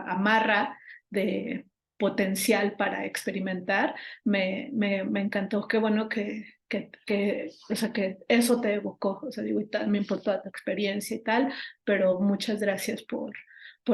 S4: amarra de potencial para experimentar, me encantó. Qué bueno o sea, que eso te evocó, o sea, digo, y también por toda tu experiencia y tal, pero muchas gracias por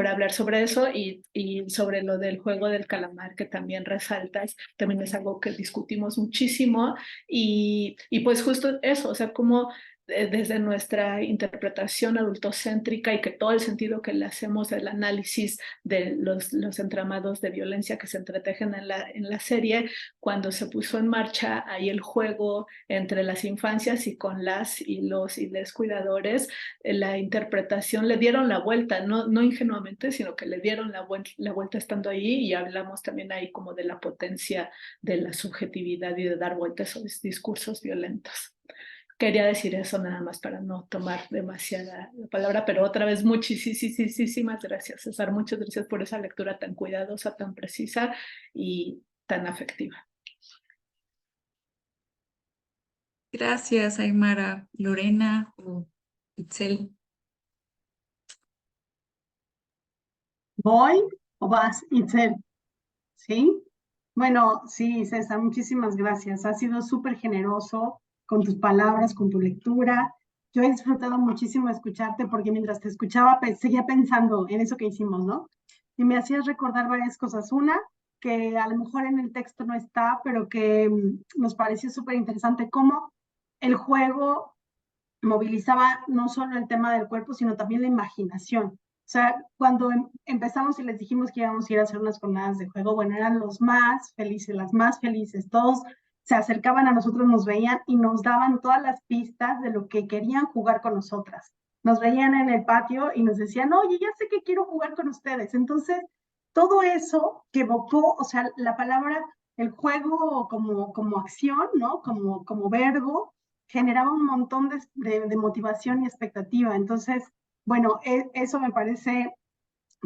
S4: hablar sobre eso y sobre lo del juego del calamar que también resaltas, también es algo que discutimos muchísimo y pues justo eso, o sea, como desde nuestra interpretación adultocéntrica y que todo el sentido que le hacemos del análisis de los entramados de violencia que se entretejen en la serie, cuando se puso en marcha ahí el juego entre las infancias y con las y les cuidadores, la interpretación le dieron la vuelta, no ingenuamente, sino que le dieron la vuelta estando ahí y hablamos también ahí como de la potencia de la subjetividad y de dar vuelta a esos discursos violentos. Quería decir eso nada más para no tomar demasiada la palabra, pero otra vez muchísimas gracias, César. Muchas gracias por esa lectura tan cuidadosa, tan precisa y tan afectiva.
S1: Gracias, Aymara. Lorena o Itzel.
S5: ¿Voy o vas, Itzel? ¿Sí? Bueno, sí, César, muchísimas gracias. Has sido súper generoso con tus palabras, con tu lectura. Yo he disfrutado muchísimo escucharte porque mientras te escuchaba seguía pensando en eso que hicimos, ¿no? Y me hacías recordar varias cosas. Una, que a lo mejor en el texto no está, pero que nos pareció súper interesante, cómo el juego movilizaba no solo el tema del cuerpo, sino también la imaginación. O sea, cuando empezamos y les dijimos que íbamos a ir a hacer unas jornadas de juego, bueno, eran los más felices, las más felices, todos se acercaban a nosotros, nos veían y nos daban todas las pistas de lo que querían jugar con nosotras. Nos veían en el patio y nos decían, oye, ya sé que quiero jugar con ustedes. Entonces, todo eso que evocó, o sea, la palabra, el juego como acción, ¿no? Como verbo, generaba un montón de motivación y expectativa. Entonces, bueno, eso me parece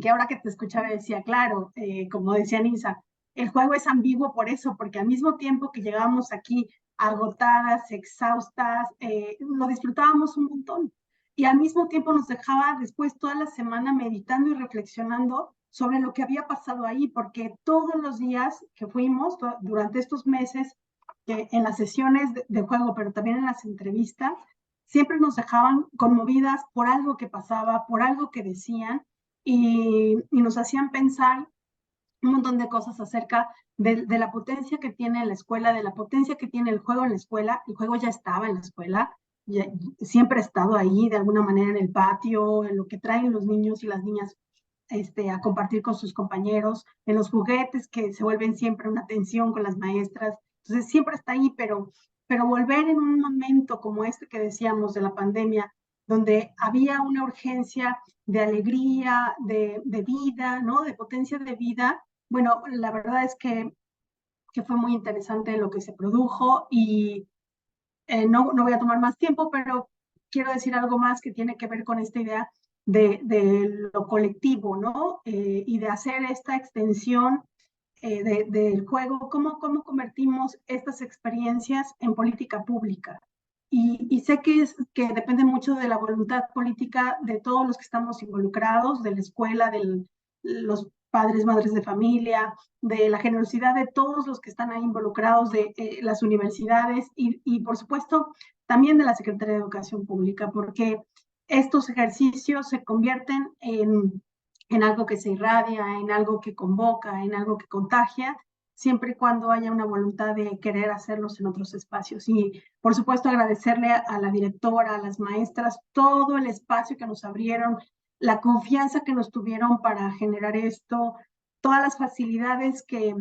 S5: que ahora que te escuchaba decía, claro, como decía Nisa, el juego es ambiguo por eso, porque al mismo tiempo que llegábamos aquí agotadas, exhaustas, lo disfrutábamos un montón. Y al mismo tiempo nos dejaba después toda la semana meditando y reflexionando sobre lo que había pasado ahí, porque todos los días que fuimos durante estos meses, en las sesiones de juego, pero también en las entrevistas, siempre nos dejaban conmovidas por algo que pasaba, por algo que decían, y nos hacían pensar un montón de cosas acerca de la potencia que tiene la escuela, de la potencia que tiene el juego en la escuela. El juego ya estaba en la escuela, ya, siempre ha estado ahí de alguna manera en el patio, en lo que traen los niños y las niñas a compartir con sus compañeros, en los juguetes que se vuelven siempre una tensión con las maestras. Entonces siempre está ahí, pero volver en un momento como este que decíamos de la pandemia, donde había una urgencia de alegría, de vida, ¿no? De potencia de vida. Bueno, la verdad es que fue muy interesante lo que se produjo y no voy a tomar más tiempo, pero quiero decir algo más que tiene que ver con esta idea de lo colectivo, ¿no? Y de hacer esta extensión del juego, cómo convertimos estas experiencias en política pública. Y sé que depende mucho de la voluntad política de todos los que estamos involucrados, de la escuela, de los padres, madres de familia, de la generosidad de todos los que están ahí involucrados, de las universidades y por supuesto también de la Secretaría de Educación Pública, porque estos ejercicios se convierten en algo que se irradia, en algo que convoca, en algo que contagia, siempre y cuando haya una voluntad de querer hacerlos en otros espacios. Y por supuesto agradecerle a la directora, a las maestras, todo el espacio que nos abrieron, la confianza que nos tuvieron para generar esto, todas las facilidades que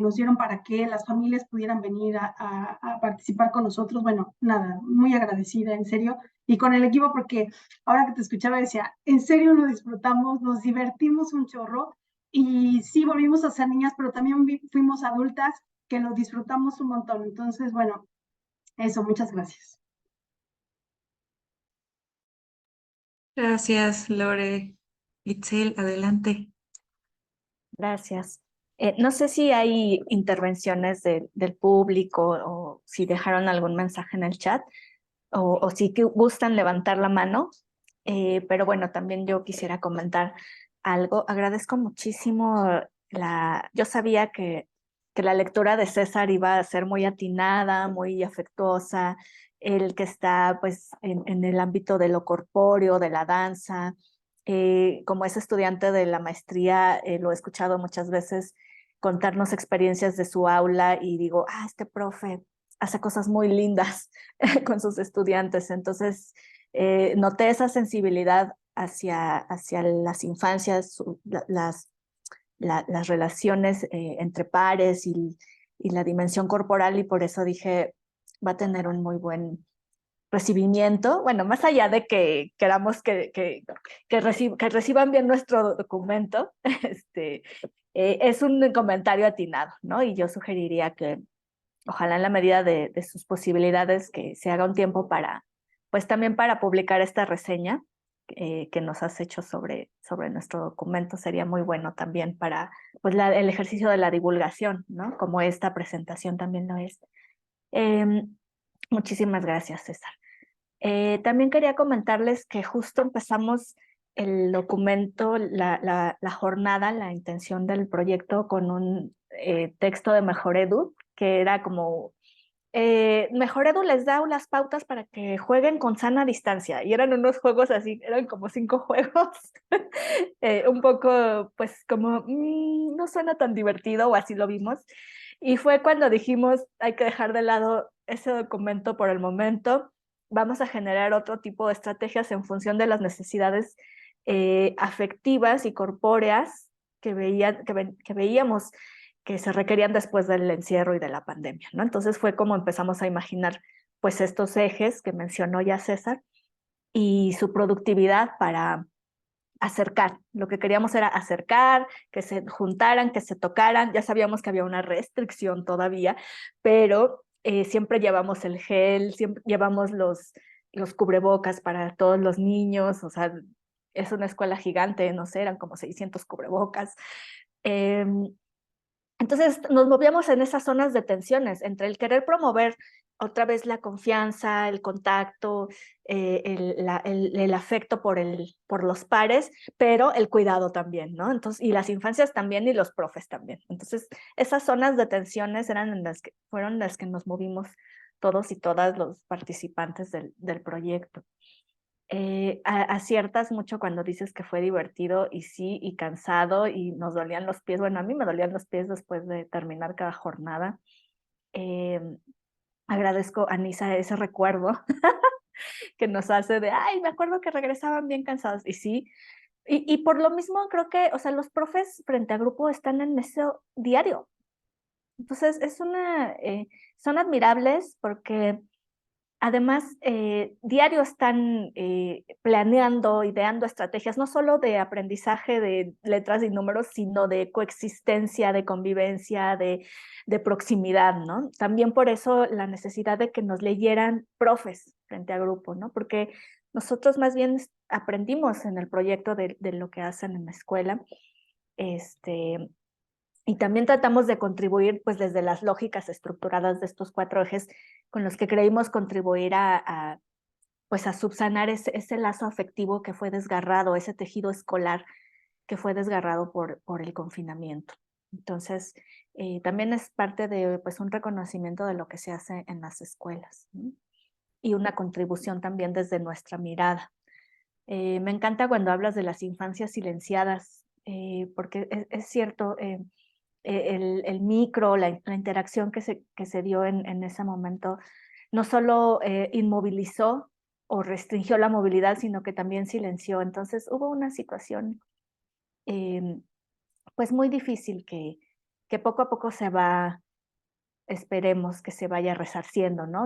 S5: nos dieron para que las familias pudieran venir a participar con nosotros. Bueno, nada, muy agradecida, en serio, y con el equipo, porque ahora que te escuchaba decía, en serio lo disfrutamos, nos divertimos un chorro, y sí volvimos a ser niñas, pero también fuimos adultas que lo disfrutamos un montón. Entonces, bueno, eso, muchas gracias.
S1: Gracias, Lore. Itzel, adelante.
S2: Gracias. No sé si hay intervenciones del público o si dejaron algún mensaje en el chat o si gustan levantar la mano, pero bueno, también yo quisiera comentar algo. Agradezco muchísimo yo sabía que la lectura de César iba a ser muy atinada, muy afectuosa, el que está pues en el ámbito de lo corpóreo, de la danza. Como es estudiante de la maestría, lo he escuchado muchas veces contarnos experiencias de su aula y digo, este profe hace cosas muy lindas con sus estudiantes. Entonces, noté esa sensibilidad hacia las infancias, las relaciones entre pares y la dimensión corporal, y por eso dije, va a tener un muy buen recibimiento. Bueno, más allá de que queramos que reciban bien nuestro documento, es un comentario atinado, ¿no? Y yo sugeriría que ojalá en la medida de sus posibilidades que se haga un tiempo pues también para publicar esta reseña que nos has hecho sobre nuestro documento. Sería muy bueno también para pues el ejercicio de la divulgación, ¿no? Como esta presentación también lo es. Muchísimas gracias, César. También quería comentarles que justo empezamos el documento, la jornada, la intención del proyecto con un texto de Mejoredu, que era como, Mejoredu les da unas pautas para que jueguen con sana distancia, y eran unos juegos así, eran como 5 juegos, un poco pues como, no suena tan divertido, o así lo vimos, y fue cuando dijimos, hay que dejar de lado ese documento por el momento, vamos a generar otro tipo de estrategias en función de las necesidades afectivas y corpóreas que veíamos que se requerían después del encierro y de la pandemia, ¿no? Entonces fue como empezamos a imaginar pues estos ejes que mencionó ya César y su productividad para acercar. Lo que queríamos era acercar, que se juntaran, que se tocaran. Ya sabíamos que había una restricción todavía, pero siempre llevamos el gel, siempre llevamos los cubrebocas para todos los niños, o sea, es una escuela gigante, no sé, eran como 600 cubrebocas. Entonces nos movíamos en esas zonas de tensiones entre el querer promover otra vez la confianza, el contacto, el afecto por los pares, pero el cuidado también, ¿no? Entonces, y las infancias también y los profes también. Entonces, esas zonas de tensiones fueron las que nos movimos todos y todas los participantes del proyecto. Aciertas mucho cuando dices que fue divertido y sí, y cansado y nos dolían los pies. Bueno, a mí me dolían los pies después de terminar cada jornada. Agradezco a Nisa ese recuerdo que nos hace de, me acuerdo que regresaban bien cansados. Y sí, y por lo mismo creo que, o sea, los profes frente a grupo están en eso diario. Entonces, son admirables porque además, diario están planeando, ideando estrategias, no solo de aprendizaje de letras y números, sino de coexistencia, de convivencia, de proximidad, ¿no? También por eso la necesidad de que nos leyeran profes frente a grupo, ¿no? Porque nosotros más bien aprendimos en el proyecto de lo que hacen en la escuela, y también tratamos de contribuir pues desde las lógicas estructuradas de estos 4 ejes con los que creímos contribuir pues a subsanar ese lazo afectivo que fue desgarrado, ese tejido escolar que fue desgarrado por el confinamiento. Entonces, también es parte de pues un reconocimiento de lo que se hace en las escuelas, ¿no? Y una contribución también desde nuestra mirada. Me encanta cuando hablas de las infancias silenciadas, porque es cierto, el micro, la interacción que se dio en ese momento, no solo inmovilizó o restringió la movilidad, sino que también silenció. Entonces hubo una situación pues muy difícil que poco a poco se va, esperemos que se vaya resarciendo, ¿no?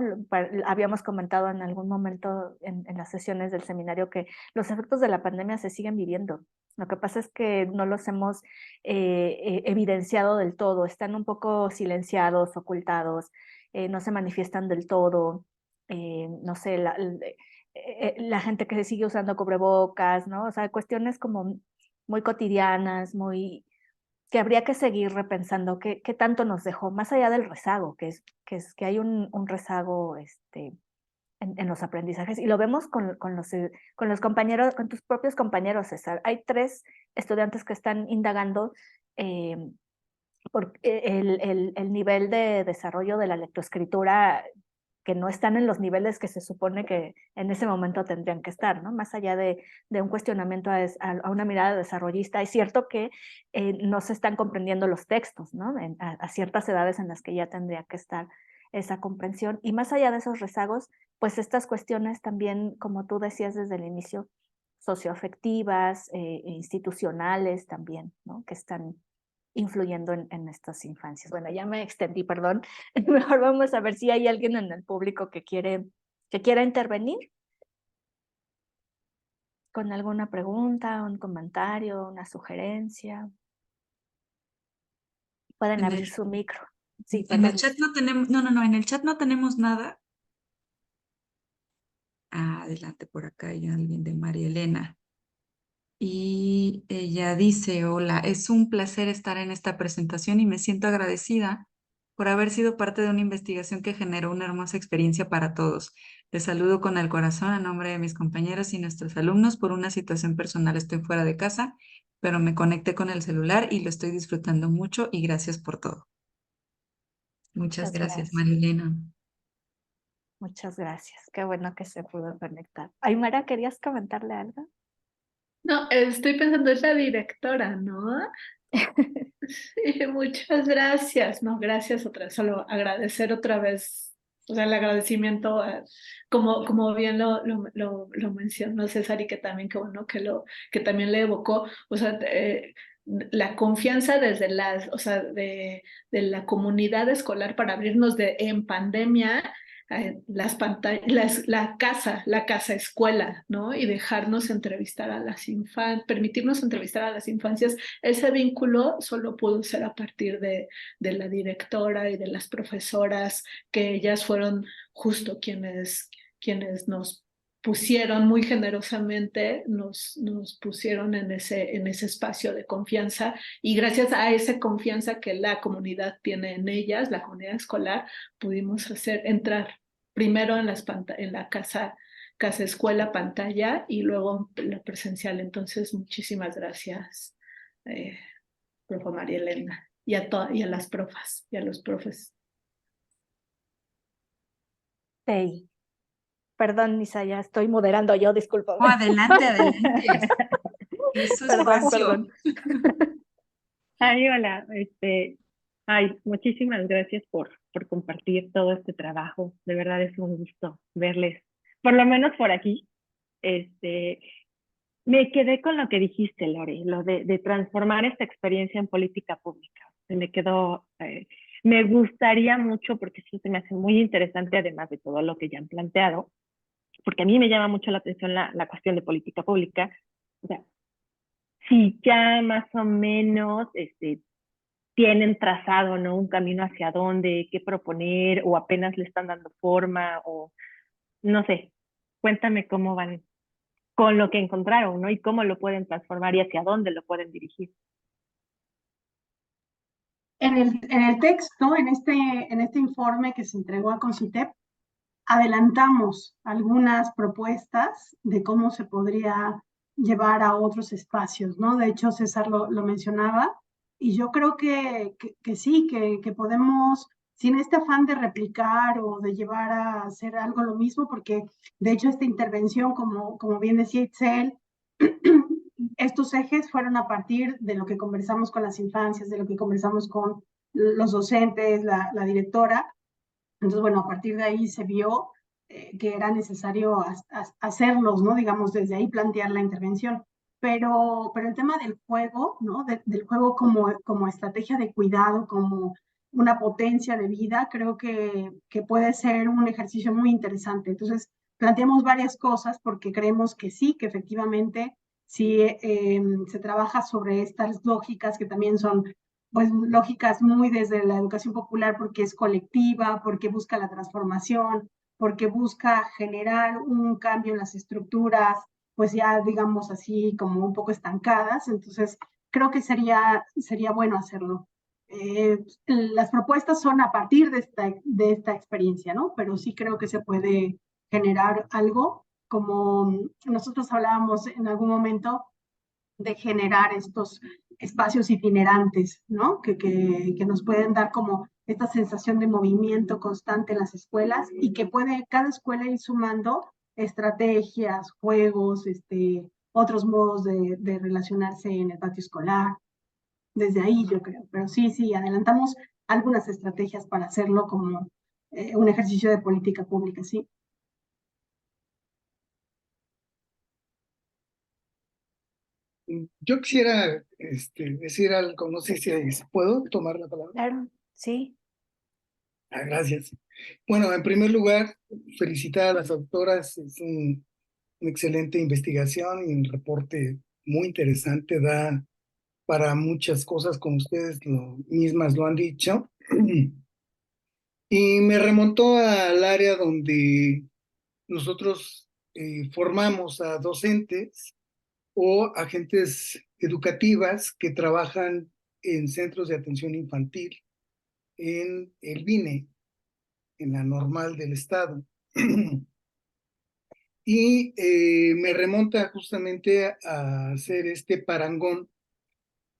S2: Habíamos comentado en algún momento en las sesiones del seminario que los efectos de la pandemia se siguen viviendo. Lo que pasa es que no los hemos evidenciado del todo, están un poco silenciados, ocultados, no se manifiestan del todo, no sé, la gente que sigue usando cubrebocas, ¿no? O sea, cuestiones como muy cotidianas, muy que habría que seguir repensando qué tanto nos dejó, más allá del rezago, que hay un rezago en los aprendizajes, y lo vemos con los compañeros, con tus propios compañeros, César. Hay 3 estudiantes que están indagando por el nivel de desarrollo de la lectoescritura, que no están en los niveles que se supone que en ese momento tendrían que estar, ¿no? Más allá de un cuestionamiento a una mirada desarrollista, es cierto que no se están comprendiendo los textos, ¿no? A ciertas edades en las que ya tendría que estar esa comprensión. Y más allá de esos rezagos, pues estas cuestiones también, como tú decías desde el inicio, socioafectivas, institucionales también, ¿no? Que están influyendo en estas infancias. Bueno, ya me extendí, perdón. Mejor vamos a ver si hay alguien en el público que quiera intervenir con alguna pregunta, un comentario, una sugerencia. Pueden
S1: En
S2: abrir
S1: el,
S2: su micro. Sí,
S1: en el
S2: perdón.
S1: chat no tenemos, no, en el chat no tenemos nada. Adelante, por acá hay alguien de María Elena. Y ella dice, hola, es un placer estar en esta presentación y me siento agradecida por haber sido parte de una investigación que generó una hermosa experiencia para todos. Les saludo con el corazón a nombre de mis compañeros y nuestros alumnos. Por una situación personal estoy fuera de casa, pero me conecté con el celular y lo estoy disfrutando mucho y gracias por todo. Muchas
S2: Muchas
S1: gracias,
S2: gracias.
S1: Marilena.
S2: Muchas gracias. Qué bueno que se pudo conectar. Aymara, ¿querías comentarle algo?
S4: No, estoy pensando, es la directora, ¿no? Sí, muchas gracias. No, gracias otra vez. Solo agradecer otra vez, o sea, el agradecimiento, como bien lo mencionó César y que también, que bueno, que también le evocó, o sea, la confianza desde o sea, de la comunidad escolar para abrirnos en pandemia las pantallas, la casa escuela, ¿no? Y dejarnos entrevistar a las infancias, permitirnos entrevistar a las infancias. Ese vínculo solo pudo ser a partir de la directora y de las profesoras, que ellas fueron justo quienes nos pusieron muy generosamente, nos pusieron en ese espacio de confianza, y gracias a esa confianza que la comunidad tiene en ellas, la comunidad escolar, pudimos entrar primero en la casa escuela pantalla y luego la presencial. Entonces, muchísimas gracias, profe María Elena, y a las profas y a los profes.
S2: Sí. Perdón, Nisa, ya estoy moderando yo, discúlpame.
S1: Oh, adelante, adelante. Es su
S2: Perdón,
S1: espacio.
S2: perdón.
S6: Ay, hola, muchísimas gracias por compartir todo este trabajo. De verdad es un gusto verles, por lo menos por aquí. Me quedé con lo que dijiste, Lore, lo de transformar esta experiencia en política pública. Se me quedó, me gustaría mucho, porque eso se me hace muy interesante, además de todo lo que ya han planteado, porque a mí me llama mucho la atención la cuestión de política pública. O sea, si ya más o menos tienen trazado, ¿no? Un camino hacia dónde, qué proponer, o apenas le están dando forma, o no sé. Cuéntame cómo van con lo que encontraron, ¿no? Y cómo lo pueden transformar y hacia dónde lo pueden dirigir.
S5: En el texto, en este informe que se entregó a CONCITEP, adelantamos algunas propuestas de cómo se podría llevar a otros espacios, ¿no? De hecho, César lo mencionaba, y yo creo que sí, que podemos, sin este afán de replicar o de llevar a hacer algo lo mismo, porque de hecho esta intervención, como bien decía Itzel, estos ejes fueron a partir de lo que conversamos con las infancias, de lo que conversamos con los docentes, la directora. Entonces, bueno, a partir de ahí se vio que era necesario hacerlos, ¿no? Digamos, desde ahí plantear la intervención. Pero el tema del juego, ¿no? Del juego como estrategia de cuidado, como una potencia de vida, creo que puede ser un ejercicio muy interesante. Entonces, planteamos varias cosas porque creemos que sí, que efectivamente, si se trabaja sobre estas lógicas que también son pues lógicas muy desde la educación popular porque es colectiva, porque busca la transformación, porque busca generar un cambio en las estructuras, pues ya digamos así como un poco estancadas. Entonces, creo que sería bueno hacerlo. Las propuestas son a partir de esta experiencia, ¿no? Pero sí creo que se puede generar algo, como nosotros hablábamos en algún momento de generar estos espacios itinerantes, ¿no? Que nos pueden dar como esta sensación de movimiento constante en las escuelas y que puede cada escuela ir sumando estrategias, juegos, otros modos de relacionarse en el patio escolar. Desde ahí yo creo, pero sí, adelantamos algunas estrategias para hacerlo como un ejercicio de política pública, sí.
S7: Yo quisiera decir algo, no sé si puedo tomar la palabra.
S2: Claro, sí.
S7: Gracias. Bueno, en primer lugar, felicitar a las autoras, es una excelente investigación y un reporte muy interesante, da para muchas cosas, como ustedes mismas lo han dicho. Y me remontó al área donde nosotros formamos a docentes o agentes educativas que trabajan en centros de atención infantil, en el BINE, en la normal del Estado. Y me remonta justamente a hacer este parangón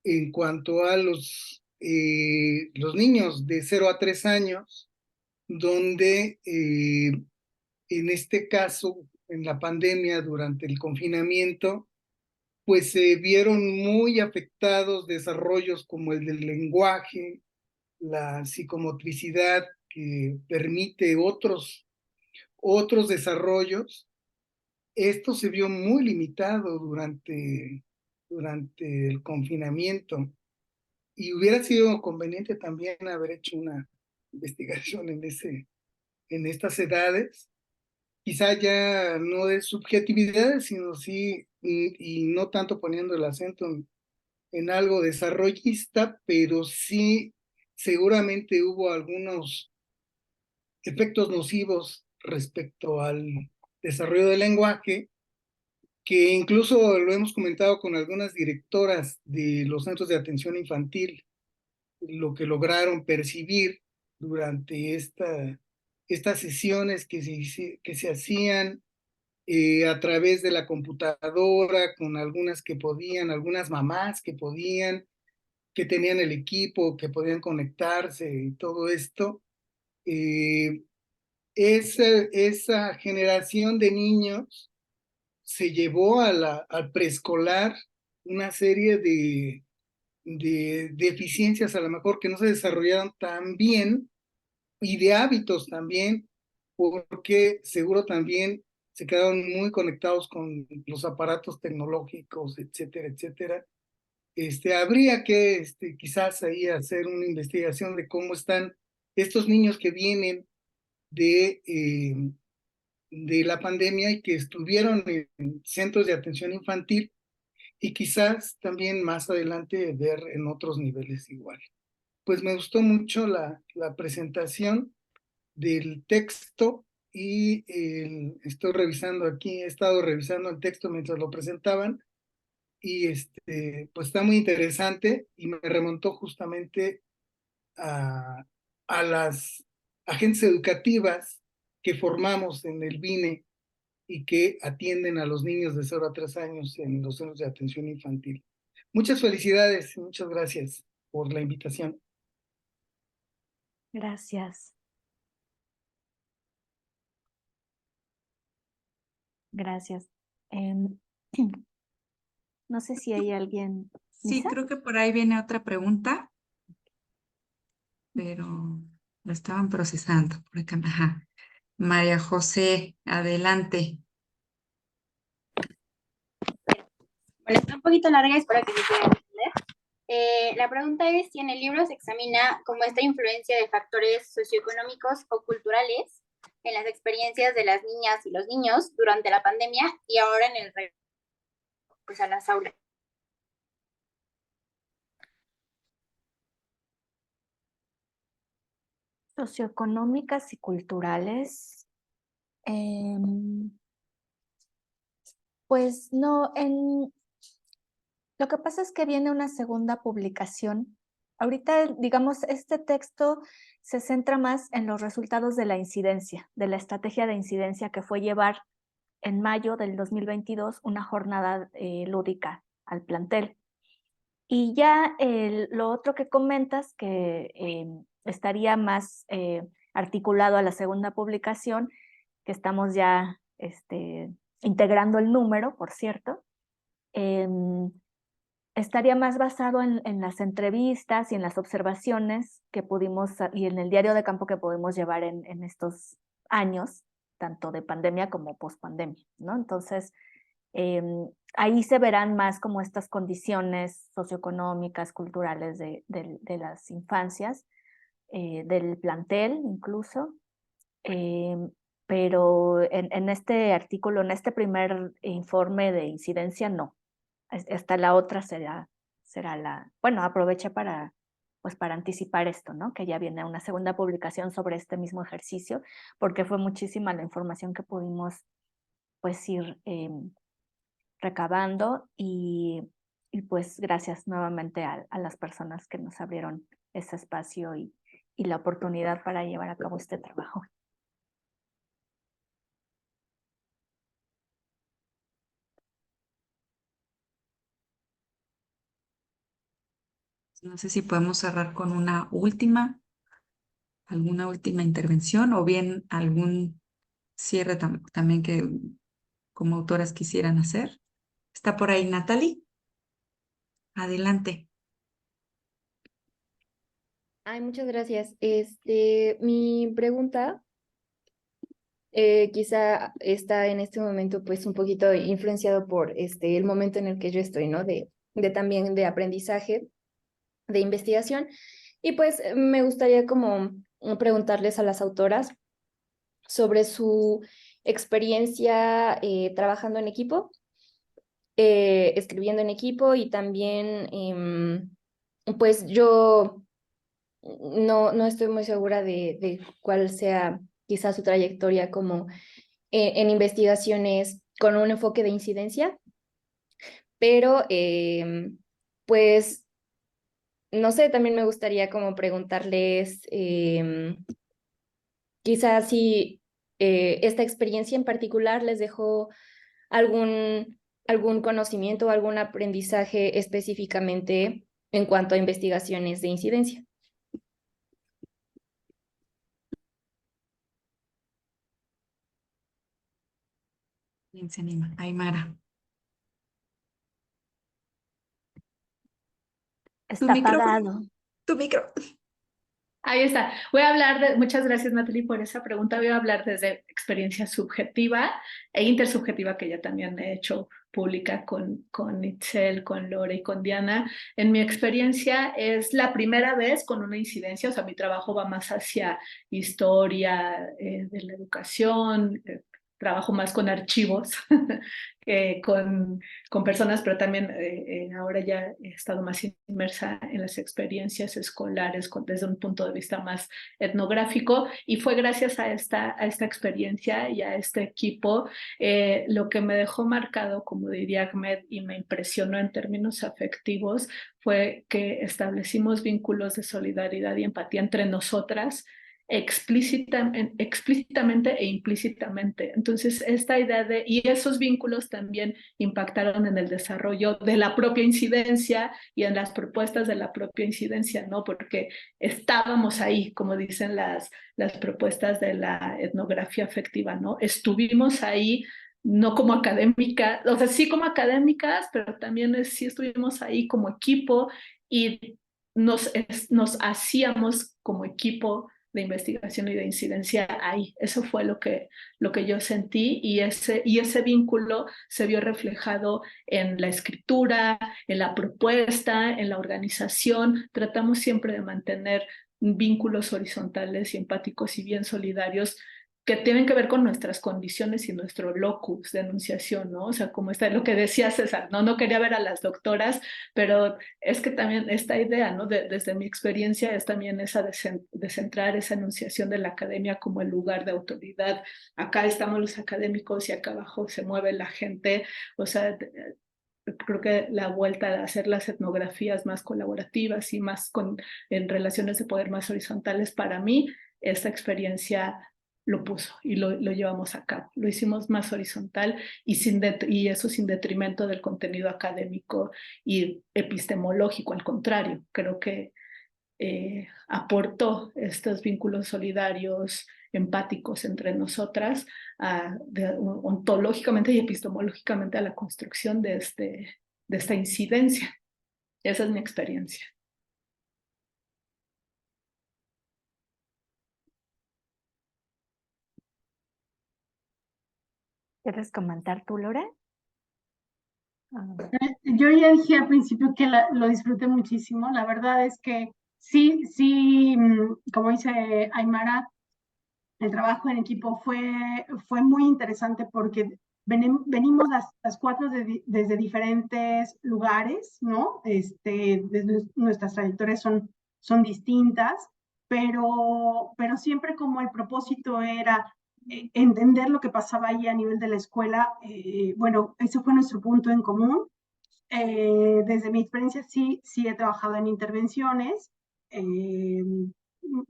S7: en cuanto a los niños de 0 a 3 años, donde en este caso, en la pandemia, durante el confinamiento, pues se vieron muy afectados desarrollos como el del lenguaje, la psicomotricidad, que permite otros desarrollos. Esto se vio muy limitado durante el confinamiento y hubiera sido conveniente también haber hecho una investigación en estas edades, quizá ya no de subjetividades, sino sí, y no tanto poniendo el acento en algo desarrollista, pero sí seguramente hubo algunos efectos nocivos respecto al desarrollo del lenguaje, que incluso lo hemos comentado con algunas directoras de los centros de atención infantil, lo que lograron percibir durante estas sesiones que se hacían a través de la computadora, con algunas que podían, algunas mamás que podían, que tenían el equipo, que podían conectarse y todo esto. Esa generación de niños se llevó al preescolar una serie de deficiencias a lo mejor que no se desarrollaron tan bien y de hábitos también, porque seguro también se quedaron muy conectados con los aparatos tecnológicos, etcétera, etcétera. Habría que quizás ahí hacer una investigación de cómo están estos niños que vienen de la pandemia y que estuvieron en centros de atención infantil y quizás también más adelante ver en otros niveles igual. Pues me gustó mucho la presentación del texto y estoy revisando aquí, he estado revisando el texto mientras lo presentaban y pues está muy interesante y me remontó justamente a las agentes educativas que formamos en el BINE y que atienden a los niños de 0 a 3 años en los centros de atención infantil. Muchas felicidades y muchas gracias por la invitación.
S2: Gracias. Gracias. No sé si hay alguien.
S1: Sí,
S2: ¿Lisa?
S1: creo que por ahí viene otra pregunta, pero lo estaban procesando por acá. Ajá. María José, adelante.
S8: Bueno, está un poquito larga, espero que se pueda entender. La pregunta es si en el libro se examina como esta influencia de factores socioeconómicos o culturales en las experiencias de las niñas y los niños durante la pandemia y ahora en el regreso pues, a las aulas.
S2: Socioeconómicas y culturales. Pues no, lo que pasa es que viene una segunda publicación. Ahorita, digamos, este texto se centra más en los resultados de la incidencia, de la estrategia de incidencia que fue llevar en mayo del 2022 una jornada lúdica al plantel. Y ya lo otro que comentas, que estaría más articulado a la segunda publicación, que estamos ya integrando el número, por cierto, estaría más basado en las entrevistas y en las observaciones que pudimos, y en el diario de campo que pudimos llevar en estos años, tanto de pandemia como post-pandemia, ¿no? Entonces, ahí se verán más como estas condiciones socioeconómicas, culturales de las infancias, del plantel incluso, pero en este artículo, en este primer informe de incidencia, no. Hasta la otra será la, bueno, aproveché pues para anticipar esto, ¿no? Que ya viene una segunda publicación sobre este mismo ejercicio, porque fue muchísima la información que pudimos pues ir recabando y pues gracias nuevamente a las personas que nos abrieron ese espacio y la oportunidad para llevar a cabo este trabajo.
S1: No sé si podemos cerrar con alguna última intervención o bien algún cierre también que como autoras quisieran hacer. ¿Está por ahí Natalie? Adelante.
S9: Ay, muchas gracias. Mi pregunta quizá está en este momento pues un poquito influenciado por el momento en el que yo estoy, ¿no? De también de aprendizaje, de investigación. Y pues me gustaría como preguntarles a las autoras sobre su experiencia trabajando en equipo, escribiendo en equipo y también pues yo no estoy muy segura de cuál sea quizás su trayectoria como en investigaciones con un enfoque de incidencia, pero pues no sé, también me gustaría como preguntarles quizás si esta experiencia en particular les dejó algún conocimiento o algún aprendizaje específicamente en cuanto a investigaciones de incidencia.
S1: ¿Quién se anima? Aymara.
S2: Está apagado.
S1: Tu micro.
S4: Ahí está. Voy a hablar muchas gracias Natalie por esa pregunta. Voy a hablar desde experiencia subjetiva e intersubjetiva que ya también he hecho pública con Itzel, con Lore y con Diana. En mi experiencia es la primera vez con una incidencia, o sea, mi trabajo va más hacia historia de la educación, trabajo más con archivos con personas, pero también ahora ya he estado más inmersa en las experiencias escolares desde un punto de vista más etnográfico y fue gracias a esta experiencia y a este equipo lo que me dejó marcado, como diría Ahmed, y me impresionó en términos afectivos, fue que establecimos vínculos de solidaridad y empatía entre nosotras explícitamente e implícitamente. Entonces, esta idea y esos vínculos también impactaron en el desarrollo de la propia incidencia y en las propuestas de la propia incidencia, ¿no? Porque estábamos ahí, como dicen las propuestas de la etnografía afectiva, ¿no? Estuvimos ahí no como académica, o sea, sí como académicas, pero también sí estuvimos ahí como equipo y nos hacíamos como equipo de investigación y de incidencia ahí. Eso fue lo que yo sentí, y ese vínculo se vio reflejado en la escritura, en la propuesta, en la organización. Tratamos siempre de mantener vínculos horizontales y empáticos y bien solidarios que tienen que ver con nuestras condiciones y nuestro locus de enunciación, ¿no? O sea, como está lo que decía César, no quería ver a las doctoras, pero es que también esta idea, ¿no? Desde mi experiencia es también esa de centrar esa enunciación de la academia como el lugar de autoridad. Acá estamos los académicos y acá abajo se mueve la gente, o sea, creo que la vuelta a hacer las etnografías más colaborativas y más en relaciones de poder más horizontales, para mí, esta experiencia lo puso y lo llevamos a cabo. Lo hicimos más horizontal y eso sin detrimento del contenido académico y epistemológico. Al contrario, creo que aportó estos vínculos solidarios, empáticos entre nosotras, ontológicamente y epistemológicamente a la construcción de esta incidencia. Esa es mi experiencia.
S10: ¿Quieres comentar tú, Lore?
S5: Yo ya dije al principio que lo disfruté muchísimo. La verdad es que sí, como dice Aymara, el trabajo en equipo fue muy interesante porque venimos las cuatro desde diferentes lugares, ¿no? Desde nuestras trayectorias son distintas, pero siempre como el propósito era entender lo que pasaba ahí a nivel de la escuela. Bueno, ese fue nuestro punto en común. Desde mi experiencia sí he trabajado en intervenciones,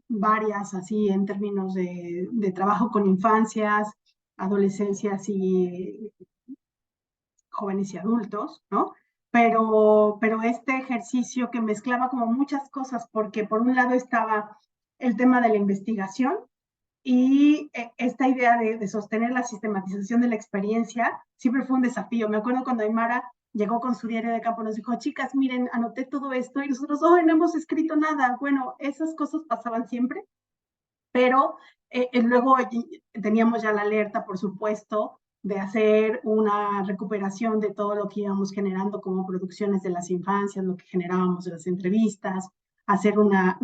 S5: varias así en términos de trabajo con infancias, adolescencias y jóvenes y adultos, ¿no? Pero este ejercicio que mezclaba como muchas cosas, porque por un lado estaba el tema de la investigación y esta idea de sostener la sistematización de la experiencia siempre fue un desafío. Me acuerdo cuando Aymara llegó con su diario de campo, nos dijo, chicas, miren, anoté todo esto, y nosotros, no hemos escrito nada. Bueno, esas cosas pasaban siempre, pero luego teníamos ya la alerta, por supuesto, de hacer una recuperación de todo lo que íbamos generando como producciones de las infancias, lo que generábamos de las entrevistas, hacer una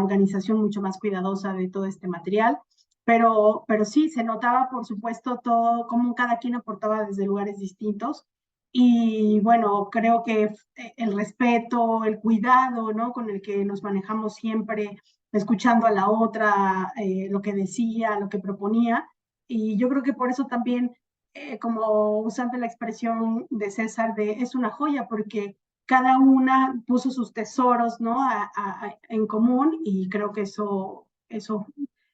S5: organización mucho más cuidadosa de todo este material. Pero sí, se notaba, por supuesto, todo, cómo cada quien aportaba desde lugares distintos. Y bueno, creo que el respeto, el cuidado, ¿no? Con el que nos manejamos siempre, escuchando a la otra, lo que decía, lo que proponía. Y yo creo que por eso también, como usando la expresión de César, es una joya, porque cada una puso sus tesoros, ¿no? En común, y creo que eso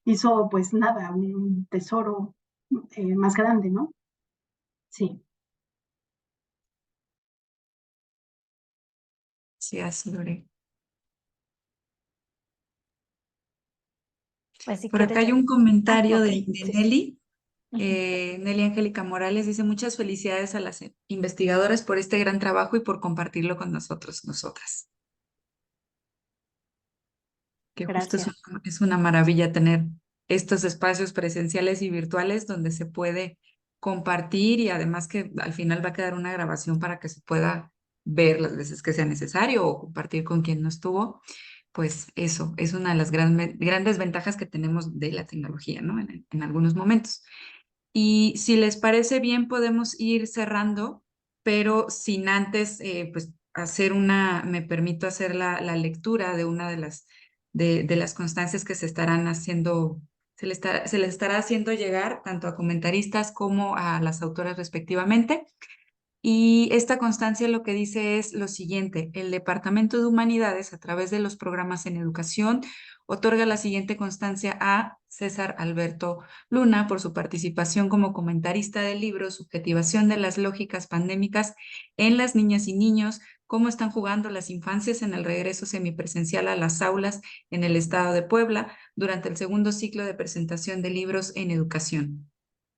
S5: hizo, pues nada, un tesoro más grande, ¿no? Sí.
S1: Sí, así, Lore.
S10: Pues si
S1: Por acá hay
S10: quieres.
S1: un comentario
S10: ok,
S1: de
S10: sí, sí.
S1: Nelly.
S10: Ujú.
S1: Nelly Angélica Morales dice, muchas felicidades a las investigadoras por este gran trabajo y por compartirlo con nosotros, nosotras. Que justo
S10: Gracias.
S1: es una maravilla tener estos espacios presenciales y virtuales donde se puede compartir, y además que al final va a quedar una grabación para que se pueda ver las veces que sea necesario o compartir con quien no estuvo. Pues eso es una de las grandes ventajas que tenemos de la tecnología, ¿no? En algunos momentos. Y si les parece bien, podemos ir cerrando, pero sin antes, pues, me permito hacer la lectura de una de las constancias que se estarán haciendo, se les estará haciendo llegar tanto a comentaristas como a las autoras respectivamente. Y esta constancia lo que dice es lo siguiente: el Departamento de Humanidades, a través de los programas en educación, otorga la siguiente constancia a César Alberto Luna por su participación como comentarista del libro Subjetivación de las lógicas pandémicas en las niñas y niños, cómo están jugando las infancias en el regreso semipresencial a las aulas en el estado de Puebla durante el segundo ciclo de presentación de libros en educación.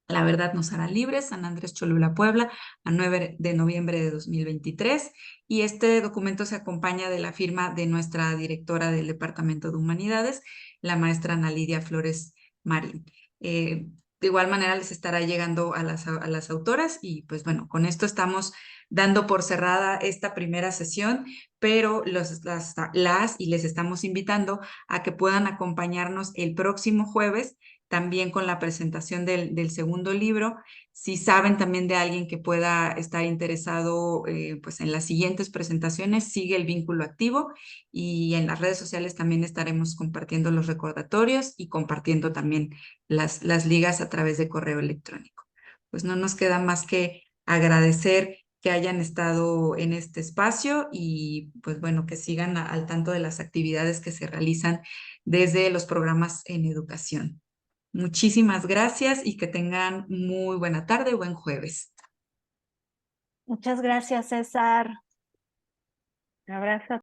S1: La verdad nos hará libres, San Andrés Cholula, Puebla, a 9 de noviembre de 2023. Y este documento se acompaña de la firma de nuestra directora del Departamento de Humanidades, la maestra Ana Lidia Flores Marín. De igual manera les estará llegando a las autoras y pues bueno, con esto estamos dando por cerrada esta primera sesión, pero y les estamos invitando a que puedan acompañarnos el próximo jueves también con la presentación del segundo libro. Si saben también de alguien que pueda estar interesado pues en las siguientes presentaciones, sigue el vínculo activo y en las redes sociales también estaremos compartiendo los recordatorios y compartiendo también las ligas a través de correo electrónico. Pues no nos queda más que agradecer que hayan estado en este espacio y pues bueno, que sigan al tanto de las actividades que se realizan desde los programas en educación. Muchísimas gracias y que tengan muy buena tarde, buen jueves.
S10: Muchas gracias, César.
S6: Un abrazo.